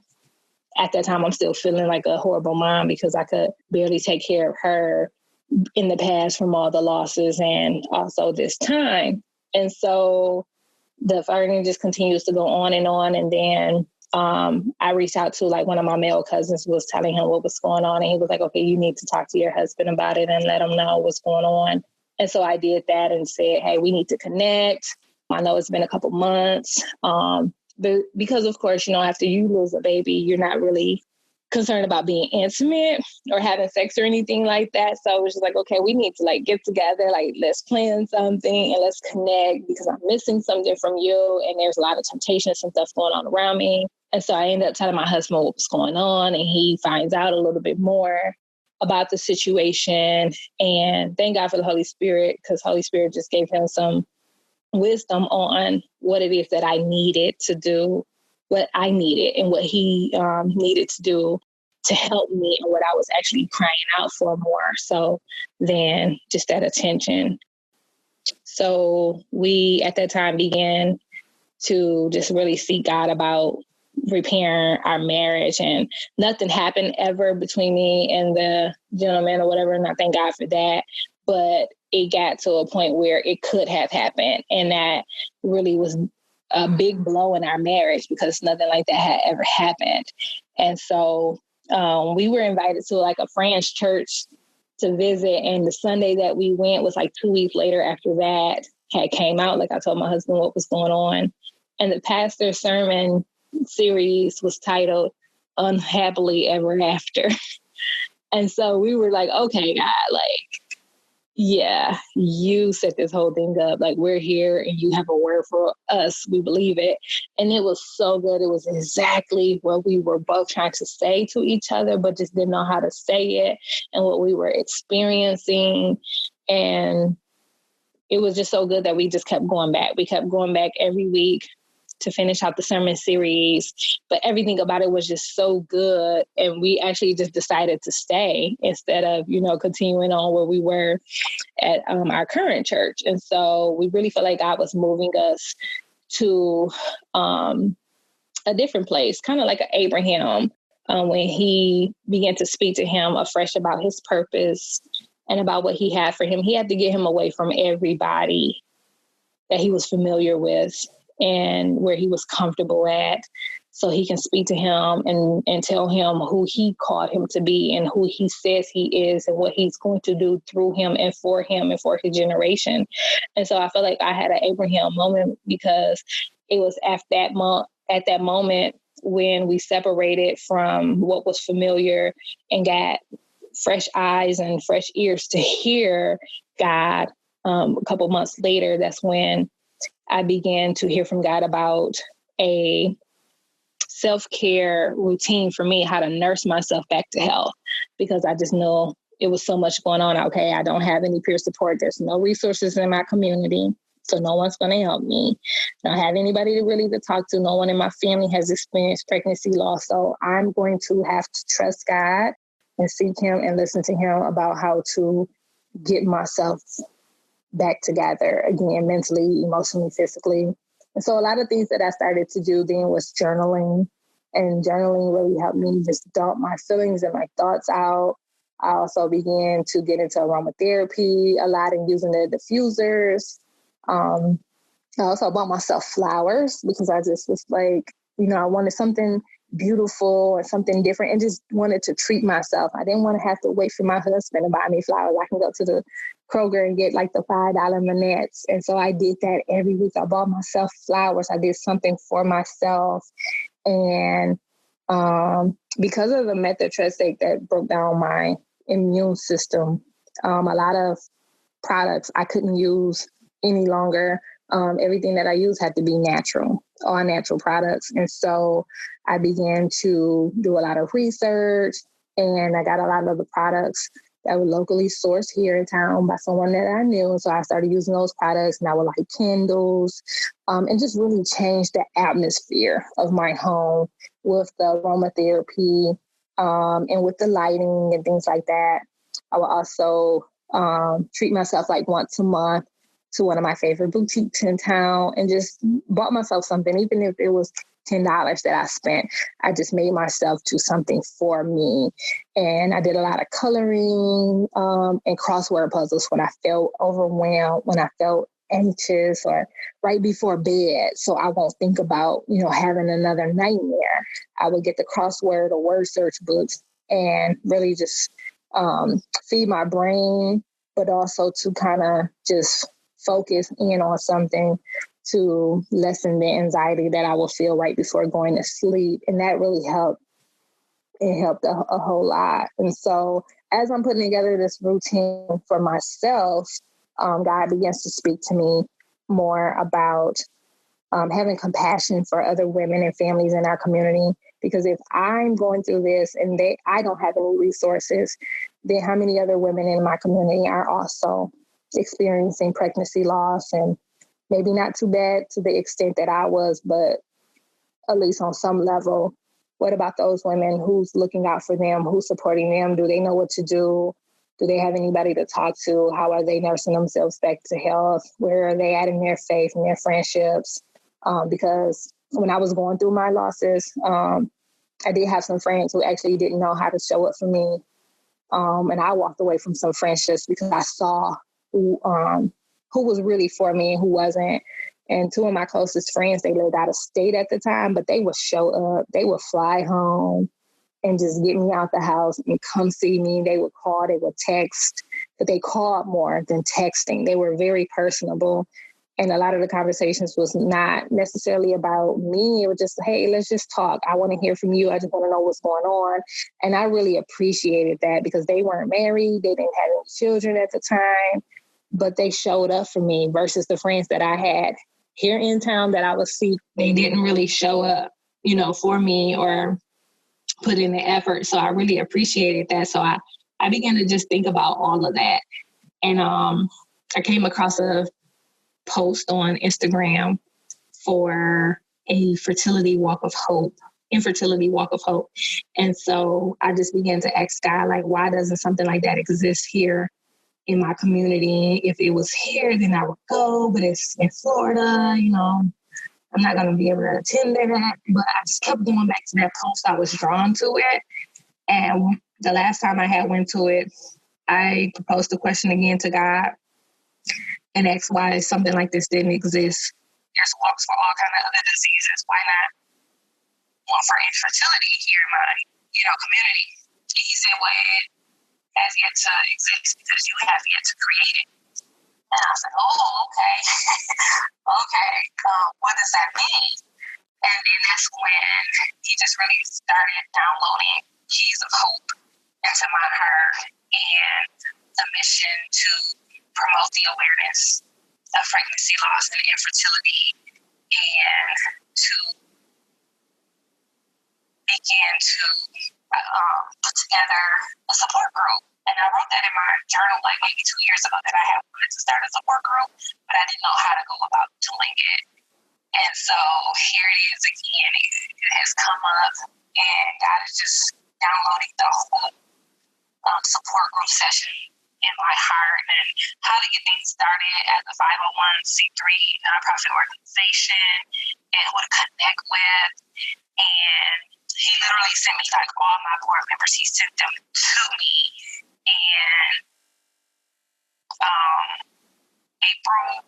at that time, I'm still feeling like a horrible mom because I could barely take care of her in the past from all the losses and also this time. And so the flirting just continues to go on. And then I reached out to like one of my male cousins who was telling him what was going on. And he was like, okay, you need to talk to your husband about it and let him know what's going on. And so I did that and said, hey, we need to connect. I know it's been a couple months. But because, of course, after you lose a baby, you're not really concerned about being intimate or having sex or anything like that. So it was just like, okay, we need to like get together, like let's plan something and let's connect because I'm missing something from you. And there's a lot of temptations and stuff going on around me. And so I ended up telling my husband what was going on, and he finds out a little bit more about the situation. And thank God for the Holy Spirit, because Holy Spirit just gave him some wisdom on what it is that I needed to do, what I needed and what he needed to do to help me and what I was actually crying out for more so than just that attention. So we at that time began to just really seek God about repairing our marriage, and nothing happened ever between me and the gentleman or whatever, and I thank God for that. But it got to a point where it could have happened, and that really was a big blow in our marriage because nothing like that had ever happened. And so we were invited to like a friend's church to visit, and the Sunday that we went was like 2 weeks later after that had came out. Like I told my husband what was going on, and the pastor's sermon series was titled Unhappily Ever After. And so we were like, okay, God, like, yeah, you set this whole thing up. Like, we're here and you have a word for us. We believe it. And it was so good. It was exactly what we were both trying to say to each other, but just didn't know how to say it and what we were experiencing. And it was just so good that we just kept going back. We kept going back every week to finish out the sermon series, but everything about it was just so good. And we actually just decided to stay instead of, continuing on where we were at our current church. And so we really felt like God was moving us to a different place, kind of like an Abraham, when he began to speak to him afresh about his purpose and about what he had for him. He had to get him away from everybody that he was familiar with and where he was comfortable at, so he can speak to him and tell him who he called him to be and who he says he is and what he's going to do through him and for his generation. And so I feel like I had an Abraham moment because it was at that moment when we separated from what was familiar and got fresh eyes and fresh ears to hear God. A couple months later, that's when I began to hear from God about a self-care routine for me, how to nurse myself back to health, because I just know it was so much going on. Okay, I don't have any peer support. There's no resources in my community, so no one's going to help me. I don't have anybody to talk to. No one in my family has experienced pregnancy loss, so I'm going to have to trust God and seek him and listen to him about how to get myself back together again, mentally, emotionally, physically. And so a lot of things that I started to do then was journaling. And journaling really helped me just dump my feelings and my thoughts out. I also began to get into aromatherapy a lot and using the diffusers. I also bought myself flowers because I just was like, I wanted something beautiful and something different and just wanted to treat myself. I didn't want to have to wait for my husband to buy me flowers. I can go to the Kroger and get like the $5 manettes. And so I did that every week. I bought myself flowers. I did something for myself. And because of the methotrexate that broke down my immune system, a lot of products I couldn't use any longer. Everything that I use had to be natural, all natural products. And so I began to do a lot of research, and I got a lot of the products that were locally sourced here in town by someone that I knew. So I started using those products, and I would light candles, and just really change the atmosphere of my home with the aromatherapy, and with the lighting and things like that. I would also treat myself like once a month to one of my favorite boutiques in town and just bought myself something, even if it was $10 that I spent. I just made myself do something for me. And I did a lot of coloring and crossword puzzles when I felt overwhelmed, when I felt anxious, or right before bed. So I won't think about, having another nightmare. I would get the crossword or word search books and really just feed my brain, but also to kind of just focus in on something to lessen the anxiety that I will feel right before going to sleep. And that really helped. It helped a whole lot. And so as I'm putting together this routine for myself, God begins to speak to me more about having compassion for other women and families in our community. Because if I'm going through this and I don't have any resources, then how many other women in my community are also experiencing pregnancy loss, and maybe not too bad to the extent that I was, but at least on some level. What about those women? Who's looking out for them? Who's supporting them? Do they know what to do? Do they have anybody to talk to? How are they nursing themselves back to health? Where are they at in their faith and their friendships? Because when I was going through my losses, I did have some friends who actually didn't know how to show up for me. And I walked away from some friendships because I saw who was really for me and who wasn't. And two of my closest friends, they lived out of state at the time, but they would show up, they would fly home and just get me out the house and come see me. They would call, they would text, but they called more than texting. They were very personable. And a lot of the conversations was not necessarily about me. It was just, hey, let's just talk. I want to hear from you. I just want to know what's going on. And I really appreciated that because they weren't married. They didn't have any children at the time, but they showed up for me versus the friends that I had here in town that I would see. They didn't really show up, for me or put in the effort. So I really appreciated that. So I began to just think about all of that. And I came across a post on Instagram for a infertility walk of hope. And so I just began to ask God, like, why doesn't something like that exist here in my community? If it was here, then I would go, but it's in Florida, I'm not going to be able to attend that. But I just kept going back to that post. I was drawn to it. And the last time I had went to it, I proposed the question again to God and asked why something like this didn't exist. There's walks for all kind of other diseases. Why not one for infertility here in my, community? And he said, well, it has yet to exist because you have yet to create it. And I was like, oh, okay. Okay. What does that mean? And then that's when he just really started downloading keys of hope into my heart and the mission to promote the awareness of pregnancy loss and infertility and to begin to put together a support group. And I wrote that in my journal like maybe 2 years ago that I had wanted to start a support group, but I didn't know how to go about doing it. And so here it is again. It has come up, and God is just downloading the hope obsession in my heart and how to get things started as a 501c3 nonprofit organization and who to connect with. And he literally sent me like all my board members. He sent them to me. And April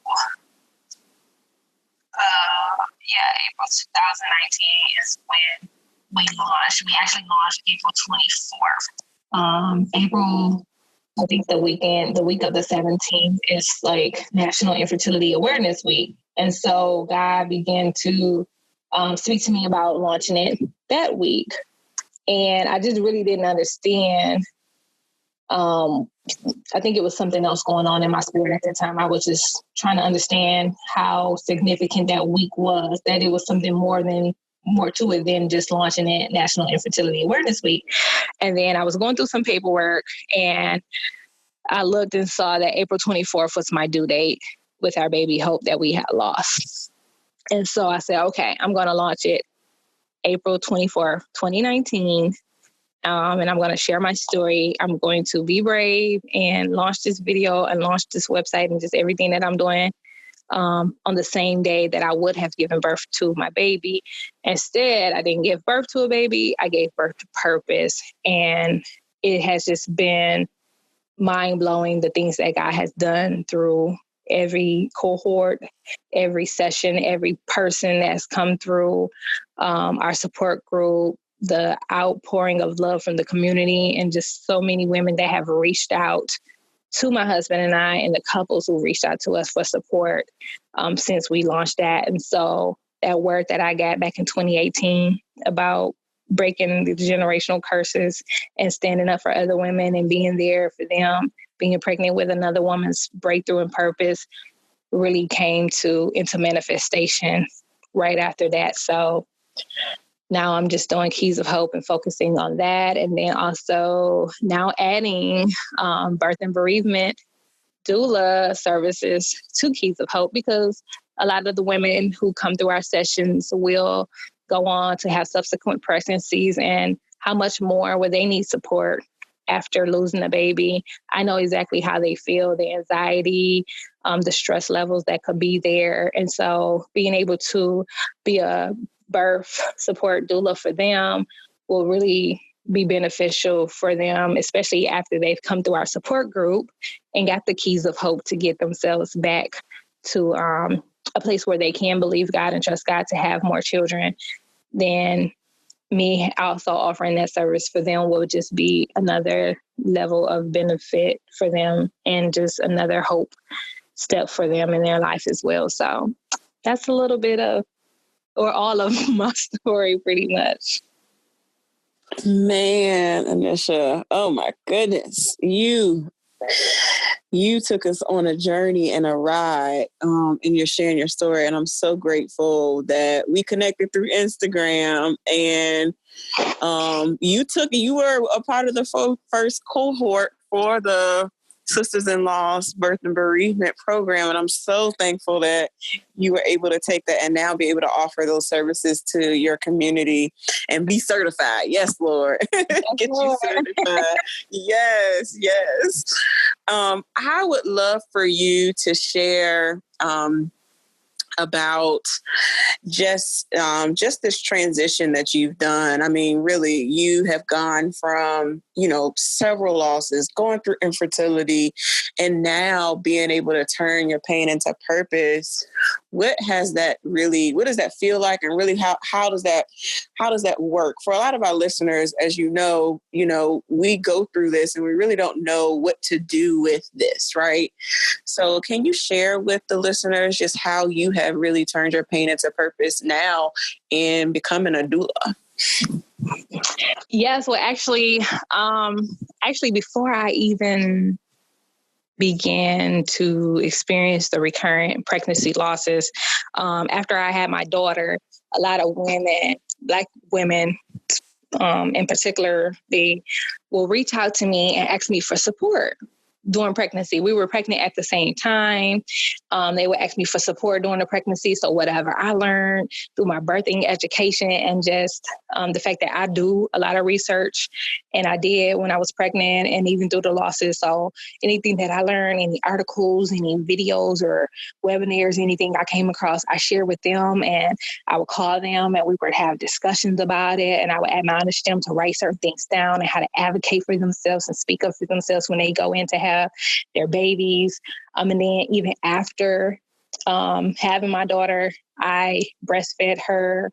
2019 is when we launched. We actually launched April 24th. I think the week of the 17th is like National Infertility Awareness Week. And so God began to speak to me about launching it that week. And I just really didn't understand. I think it was something else going on in my spirit at that time. I was just trying to understand how significant that week was, that it was something more to it than just launching it National Infertility Awareness Week. And then I was going through some paperwork and I looked and saw that April 24th was my due date with our baby Hope that we had lost. And so I said, okay, I'm going to launch it April 24th, 2019. And I'm going to share my story. I'm going to be brave and launch this video and launch this website and just everything that I'm doing on the same day that I would have given birth to my baby. Instead, I didn't give birth to a baby. I gave birth to purpose. And it has just been mind-blowing, the things that God has done through every cohort, every session, every person that's come through our support group, the outpouring of love from the community, and just so many women that have reached out to my husband and I, and the couples who reached out to us for support since we launched that. And so that word that I got back in 2018 about breaking the generational curses and standing up for other women and being there for them, being pregnant with another woman's breakthrough and purpose really came into manifestation right after that. So now I'm just doing Keys of Hope and focusing on that. And then also now adding birth and bereavement doula services to Keys of Hope, because a lot of the women who come through our sessions will go on to have subsequent pregnancies, and how much more will they need support after losing a baby. I know exactly how they feel, the anxiety, the stress levels that could be there. And so being able to be a birth support doula for them will really be beneficial for them, especially after they've come through our support group and got the Keys of Hope to get themselves back to a place where they can believe God and trust God to have more children. Then me also offering that service for them will just be another level of benefit for them and just another hope step for them in their life as well. So that's a little bit of, or all of my story pretty much. Man, Anesha, oh my goodness. You took us on a journey and a ride, and you're sharing your story. And I'm so grateful that we connected through Instagram, and you were a part of the first cohort for the Sisters in Loss Birth and Bereavement program. And I'm so thankful that you were able to take that and now be able to offer those services to your community and be certified. Yes, Lord. Get you certified. Yes. I would love for you to share about just this transition that you've done. I mean, really, you have gone from, several losses, going through infertility, and now being able to turn your pain into purpose. What does that feel like? And really, how does that work? For a lot of our listeners, as you know, we go through this and we really don't know what to do with this, right? So can you share with the listeners just how you have really turned your pain into purpose now in becoming a doula? Yes, well, actually, before I even began to experience the recurrent pregnancy losses, after I had my daughter, a lot of women, Black women in particular, they will reach out to me and ask me for support during pregnancy. We were pregnant at the same time. They would ask me for support during the pregnancy. So whatever I learned through my birthing education and just the fact that I do a lot of research, and I did when I was pregnant and even through the losses. So anything that I learned, any articles, any videos or webinars, anything I came across, I shared with them, and I would call them and we would have discussions about it. And I would admonish them to write certain things down and how to advocate for themselves and speak up for themselves when they go in to have their babies. And then even after having my daughter, I breastfed her,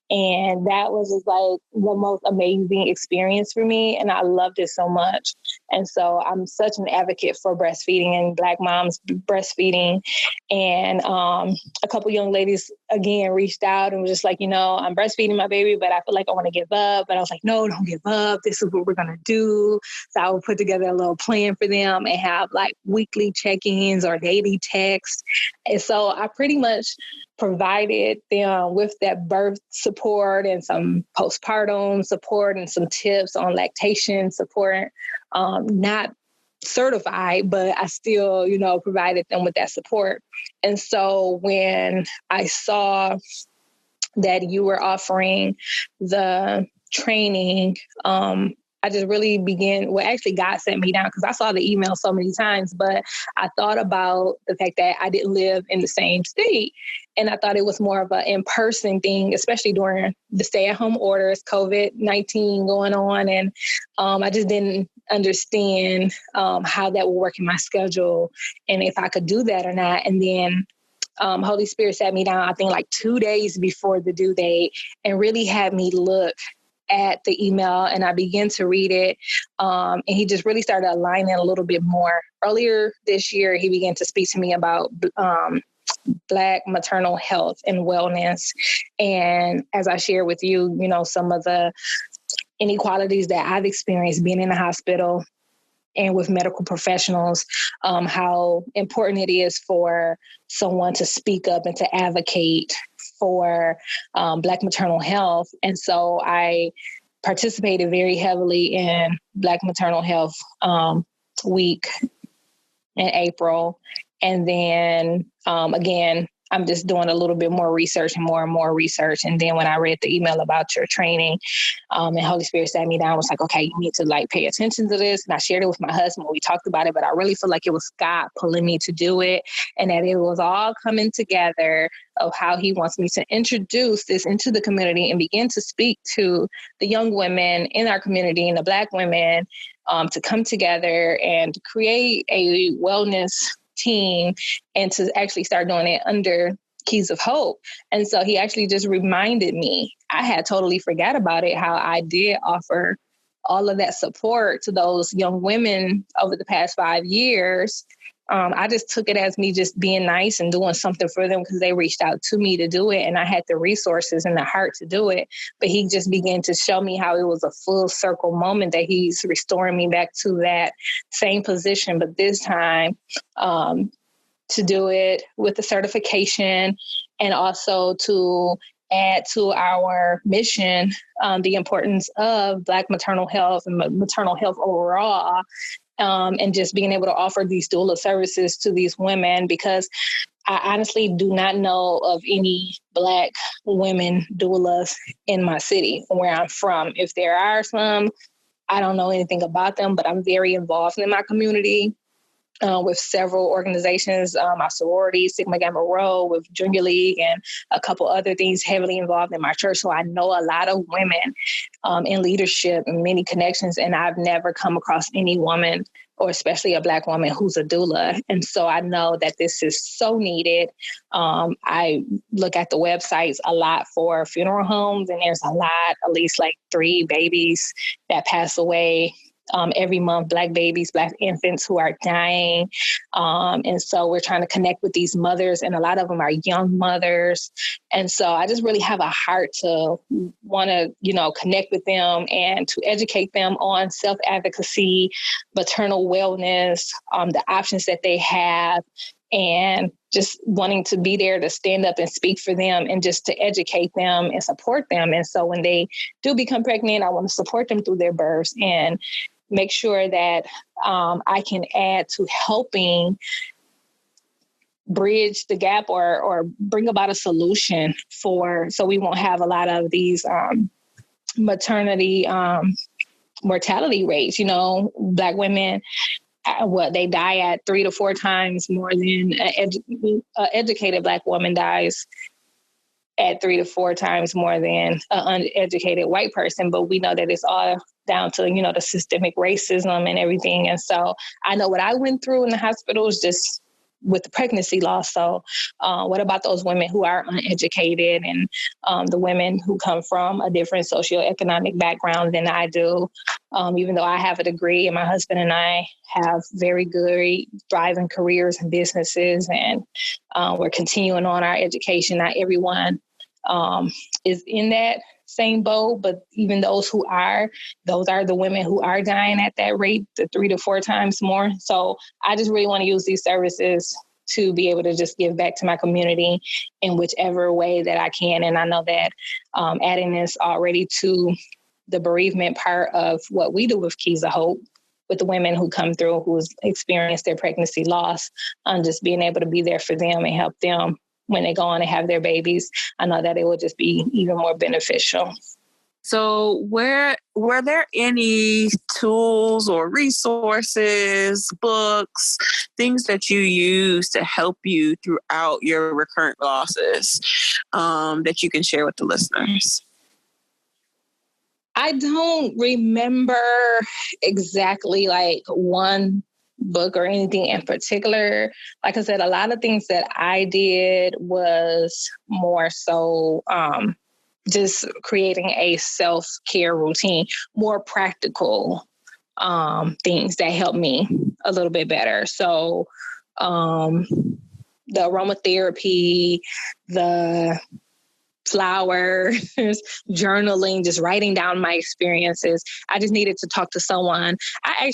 and that was just like the most amazing experience for me. And I loved it so much. And so I'm such an advocate for breastfeeding and Black moms breastfeeding. And a couple young ladies, again, reached out and was just like, I'm breastfeeding my baby, but I feel like I want to give up. But I was like, no, don't give up. This is what we're going to do. So I would put together a little plan for them and have like weekly check-ins or daily texts. And so I pretty much provided them with that birth support and some postpartum support and some tips on lactation support. Not certified, but I still, provided them with that support. And so when I saw that you were offering the training, I just really actually God sent me down because I saw the email so many times, but I thought about the fact that I didn't live in the same state. And I thought it was more of an in-person thing, especially during the stay-at-home orders, COVID-19 going on. And I just didn't understand how that would work in my schedule and if I could do that or not. And then Holy Spirit sat me down, I think like 2 days before the due date, and really had me look at the email, and I began to read it. And he just really started aligning a little bit more. Earlier this year, he began to speak to me about Black maternal health and wellness. And as I shared with you, some of the inequalities that I've experienced being in the hospital and with medical professionals, how important it is for someone to speak up and to advocate for Black maternal health. And so I participated very heavily in Black Maternal Health Week in April. And then again, I'm just doing a little bit more research and more research. And then when I read the email about your training, and Holy Spirit sat me down, was like, okay, you need to like pay attention to this. And I shared it with my husband. We talked about it, but I really feel like it was God pulling me to do it, and that it was all coming together of how he wants me to introduce this into the community and begin to speak to the young women in our community and the Black women to come together and create a wellness team and to actually start doing it under Keys of Hope. And so he actually just reminded me, I had totally forgot about it, how I did offer all of that support to those young women over the past 5 years. I just took it as me just being nice and doing something for them because they reached out to me to do it, and I had the resources and the heart to do it. But he just began to show me how it was a full circle moment, that he's restoring me back to that same position, but this time to do it with the certification and also to add to our mission the importance of Black maternal health and maternal health overall. And just being able to offer these doula services to these women, because I honestly do not know of any Black women doulas in my city where I'm from. If there are some, I don't know anything about them, but I'm very involved in my community with several organizations, my sorority, Sigma Gamma Rho, with Junior League, and a couple other things heavily involved in my church. So I know a lot of women in leadership and many connections, and I've never come across any woman, or especially a Black woman, who's a doula. And so I know that this is so needed. I look at the websites a lot for funeral homes, and there's a lot, at least like 3 babies that pass away every month, Black babies, Black infants who are dying. And so we're trying to connect with these mothers, and a lot of them are young mothers. And so I just really have a heart to want to, connect with them and to educate them on self-advocacy, maternal wellness, the options that they have, and just wanting to be there to stand up and speak for them and just to educate them and support them. And so when they do become pregnant, I want to support them through their births and make sure that I can add to helping bridge the gap or bring about a solution so we won't have a lot of these maternity mortality rates. Black women, they die at 3 to 4 times more than an educated Black woman dies at 3 to 4 times more than an uneducated white person. But we know that it's all down to, the systemic racism and everything. And so I know what I went through in the hospital is just with the pregnancy loss. So what about those women who are uneducated and the women who come from a different socioeconomic background than I do? Even though I have a degree and my husband and I have very good, thriving careers and businesses, and we're continuing on our education. Not everyone is in that same boat, but even those are the women who are dying at that rate, the 3 to 4 times more. So I just really want to use these services to be able to just give back to my community in whichever way that I can. And I know that adding this already to the bereavement part of what we do with Keys of Hope, with the women who come through, who's experienced their pregnancy loss, just being able to be there for them and help them when they go on and have their babies, I know that it will just be even more beneficial. So were there any tools or resources, books, things that you use to help you throughout your recurrent losses that you can share with the listeners? I don't remember exactly like one book or anything in particular. Like I said, a lot of things that I did was more so just creating a self-care routine, more practical things that helped me a little bit better. So the aromatherapy, the flowers, journaling, just writing down my experiences. I just needed to talk to someone. I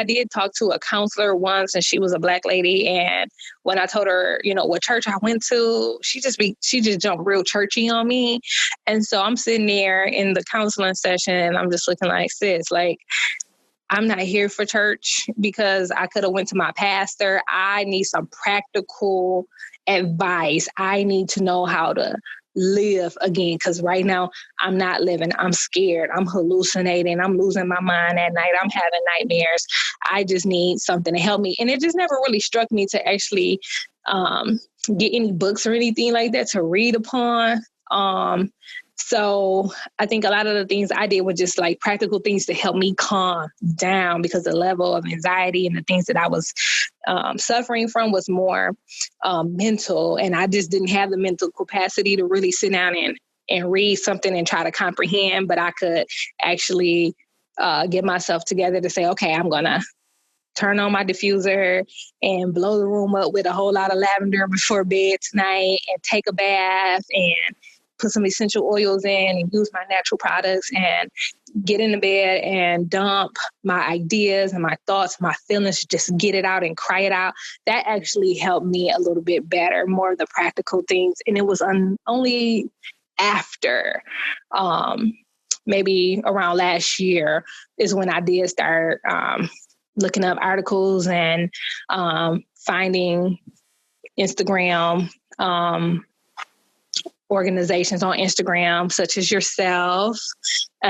did talk to a counselor once, and she was a Black lady. And when I told her, what church I went to, she just jumped real churchy on me. And so I'm sitting there in the counseling session and I'm just looking like, sis, like, I'm not here for church because I could have went to my pastor. I need some practical advice. I need to know how to live again, because right now I'm not living. I'm scared. I'm hallucinating. I'm losing my mind at night. I'm having nightmares. I just need something to help me. And it just never really struck me to actually get any books or anything like that to read upon. So I think a lot of the things I did were just like practical things to help me calm down, because the level of anxiety and the things that I was suffering from was more mental. And I just didn't have the mental capacity to really sit down and read something and try to comprehend. But I could actually get myself together to say, okay, I'm going to turn on my diffuser and blow the room up with a whole lot of lavender before bed tonight, and take a bath and put some essential oils in and use my natural products and get in the bed and dump my ideas and my thoughts, my feelings, just get it out and cry it out. That actually helped me a little bit better, more of the practical things. And it was only after maybe around last year is when I did start looking up articles and finding Instagram organizations on Instagram, such as yourself,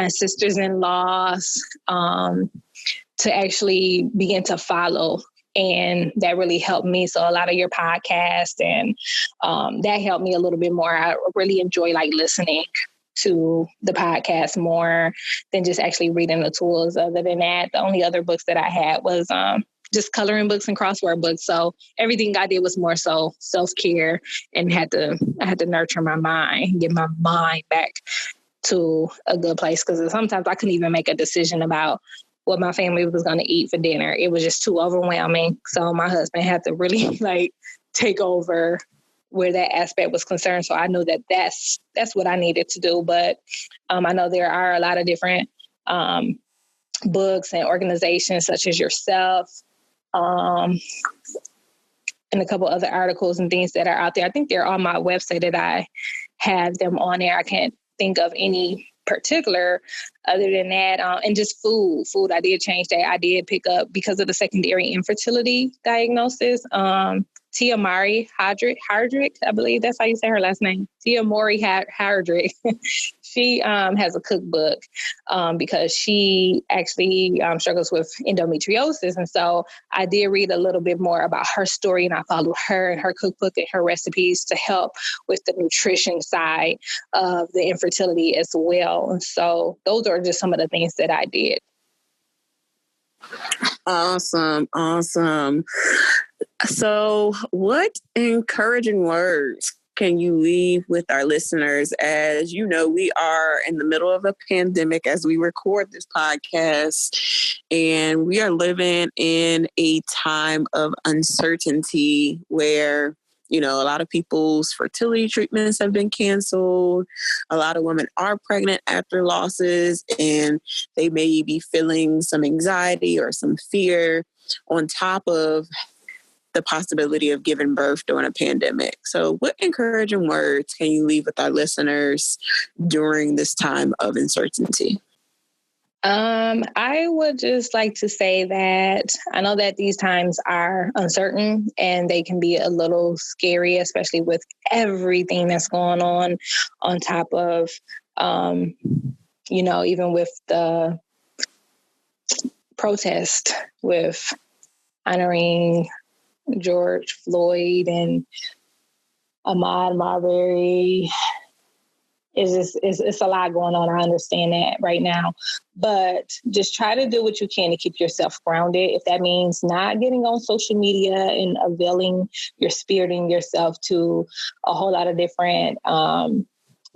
Sisters in Loss, to actually begin to follow. And that really helped me. So a lot of your podcasts, and that helped me a little bit more. I really enjoy listening to the podcast more than just actually reading the tools. Other than that, the only other books that I had was just coloring books and crossword books. So everything I did was more so self-care, and I had to nurture my mind, get my mind back to a good place. Because sometimes I couldn't even make a decision about what my family was going to eat for dinner. It was just too overwhelming. So my husband had to really take over where that aspect was concerned. So I knew that that's what I needed to do. But I know there are a lot of different books and organizations such as yourself, and a couple other articles and things that are out there. I think they're on my website that I have them on there. I can't think of any particular. Other than that, and just food, I did change that. I did pick up, because of the secondary infertility diagnosis, Tia Mari Hardrick, I believe that's how you say her last name. Tia Mori Hardrick. She has a cookbook because she actually struggles with endometriosis. And so I did read a little bit more about her story, and I followed her and her cookbook and her recipes to help with the nutrition side of the infertility as well. And so those are just some of the things that I did. Awesome. So what encouraging words can you leave with our listeners? As you know, we are in the middle of a pandemic as we record this podcast, and we are living in a time of uncertainty where, you know, a lot of people's fertility treatments have been canceled. A lot of women are pregnant after losses, and they may be feeling some anxiety or some fear on top of the possibility of giving birth during a pandemic. So what encouraging words can you leave with our listeners during this time of uncertainty? I would just like to say that I know that these times are uncertain and they can be a little scary, especially with everything that's going on top of, even with the protest with honoring George Floyd and Ahmaud Marbury. It's a lot going on. I understand that right now, but just try to do what you can to keep yourself grounded. If that means not getting on social media and availing your spirit and yourself to a whole lot of different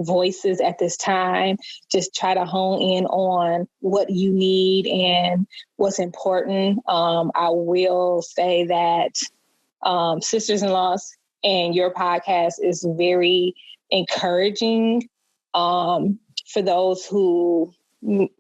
voices at this time, just try to hone in on what you need and what's important. I will say that Sisters in Loss and your podcast is very encouraging for those who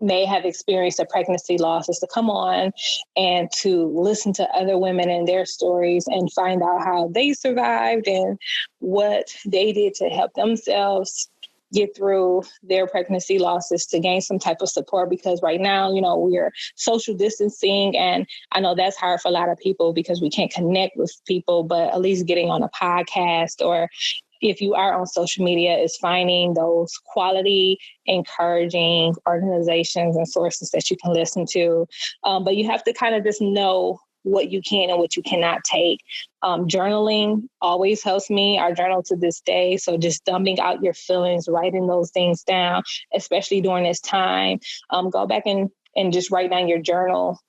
may have experienced a pregnancy loss, is to come on and to listen to other women and their stories and find out how they survived and what they did to help themselves get through their pregnancy losses, to gain some type of support. Because right now, we're social distancing, and I know that's hard for a lot of people because we can't connect with people, but at least getting on a podcast, or if you are on social media, is finding those quality, encouraging organizations and sources that you can listen to. But you have to kind of just know what you can and what you cannot take. Journaling always helps me. I journal to this day. So just dumping out your feelings, writing those things down, especially during this time. Go back and just write in your journal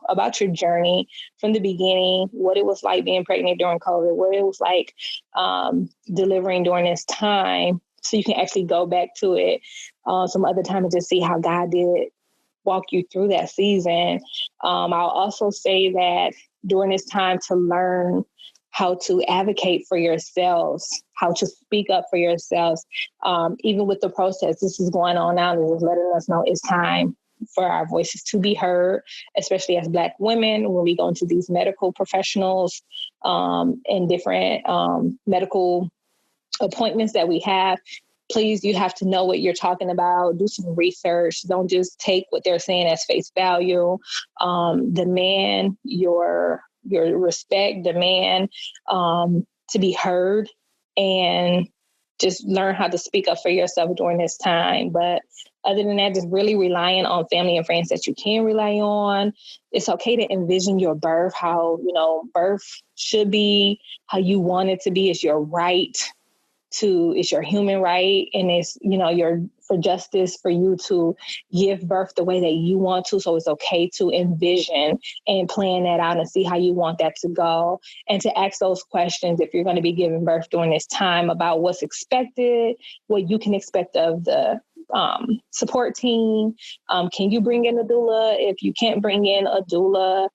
about your journey from the beginning, what it was like being pregnant during COVID, what it was like delivering during this time. So you can actually go back to it some other time and just see how God did walk you through that season. I'll also say that during this time, to learn how to advocate for yourselves, how to speak up for yourselves. Even with the protest, this is going on now, and just letting us know it's time for our voices to be heard, especially as Black women, when we go into these medical professionals and different medical appointments that we have. Please, you have to know what you're talking about. Do some research. Don't just take what they're saying as face value. Demand your respect. Demand to be heard, and just learn how to speak up for yourself during this time. But other than that, just really relying on family and friends that you can rely on. It's okay to envision your birth, how birth should be, how you want it to be. It's your right. It's your human right, and it's, for justice for you to give birth the way that you want to. So it's okay to envision and plan that out and see how you want that to go, and to ask those questions if you're going to be giving birth during this time about what's expected, what you can expect of the support team. Can you bring in a doula? If you can't bring in a doula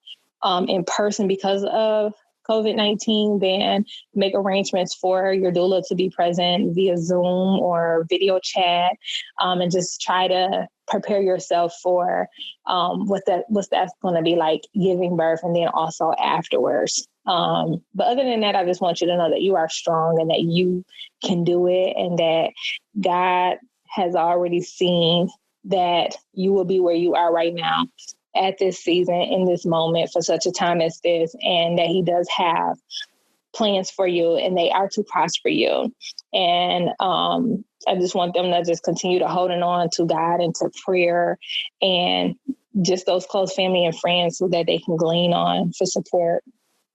in person because of COVID-19, then make arrangements for your doula to be present via Zoom or video chat, and just try to prepare yourself for what that's going to be like giving birth, and then also afterwards. But other than that, I just want you to know that you are strong and that you can do it, and that God has already seen that you will be where you are right now at this season, in this moment, for such a time as this, and that he does have plans for you, and they are to prosper you. And I just want them to just continue to holding on to God and to prayer, and just those close family and friends so that they can glean on for support.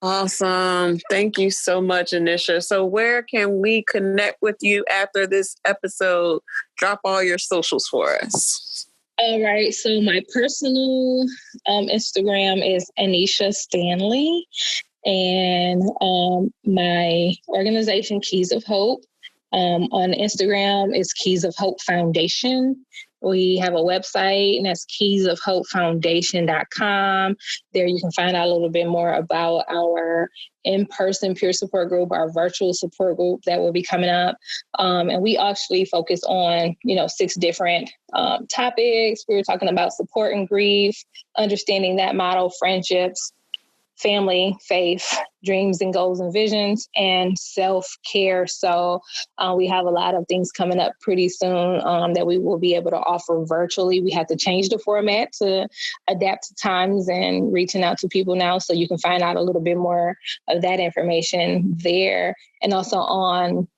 Awesome. Thank you so much, Anesha. So where can we connect with you after this episode? Drop all your socials for us. All right. So my personal Instagram is Anesha Stanley, and my organization, Keys of Hope, on Instagram is Keys of Hope Foundation. We have a website, and that's keysofhopefoundation.com. There you can find out a little bit more about our in-person peer support group, our virtual support group that will be coming up. And we actually focus on, 6 different topics. We were talking about support and grief, understanding that model, friendships, family, faith, dreams and goals and visions, and self-care. So we have a lot of things coming up pretty soon that we will be able to offer virtually. We had to change the format to adapt to times and reaching out to people now. So you can find out a little bit more of that information there. And also on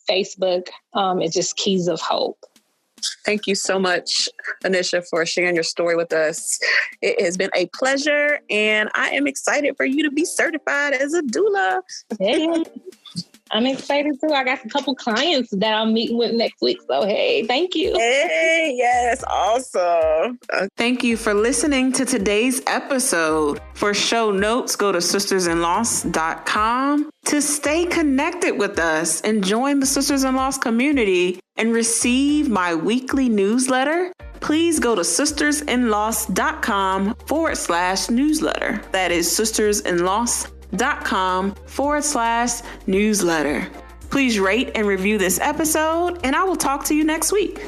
Facebook, it's just Keys of Hope. Thank you so much, Anesha, for sharing your story with us. It has been a pleasure, and I am excited for you to be certified as a doula. Hey, I'm excited too. I got a couple clients that I'm meeting with next week. So, hey, thank you. Hey, yes, awesome. Thank you for listening to today's episode. For show notes, go to sistersinloss.com. To stay connected with us and join the Sisters in Loss community and receive my weekly newsletter, please go to sistersinloss.com/newsletter. That is sistersinloss.com/newsletter. Please rate and review this episode, and I will talk to you next week.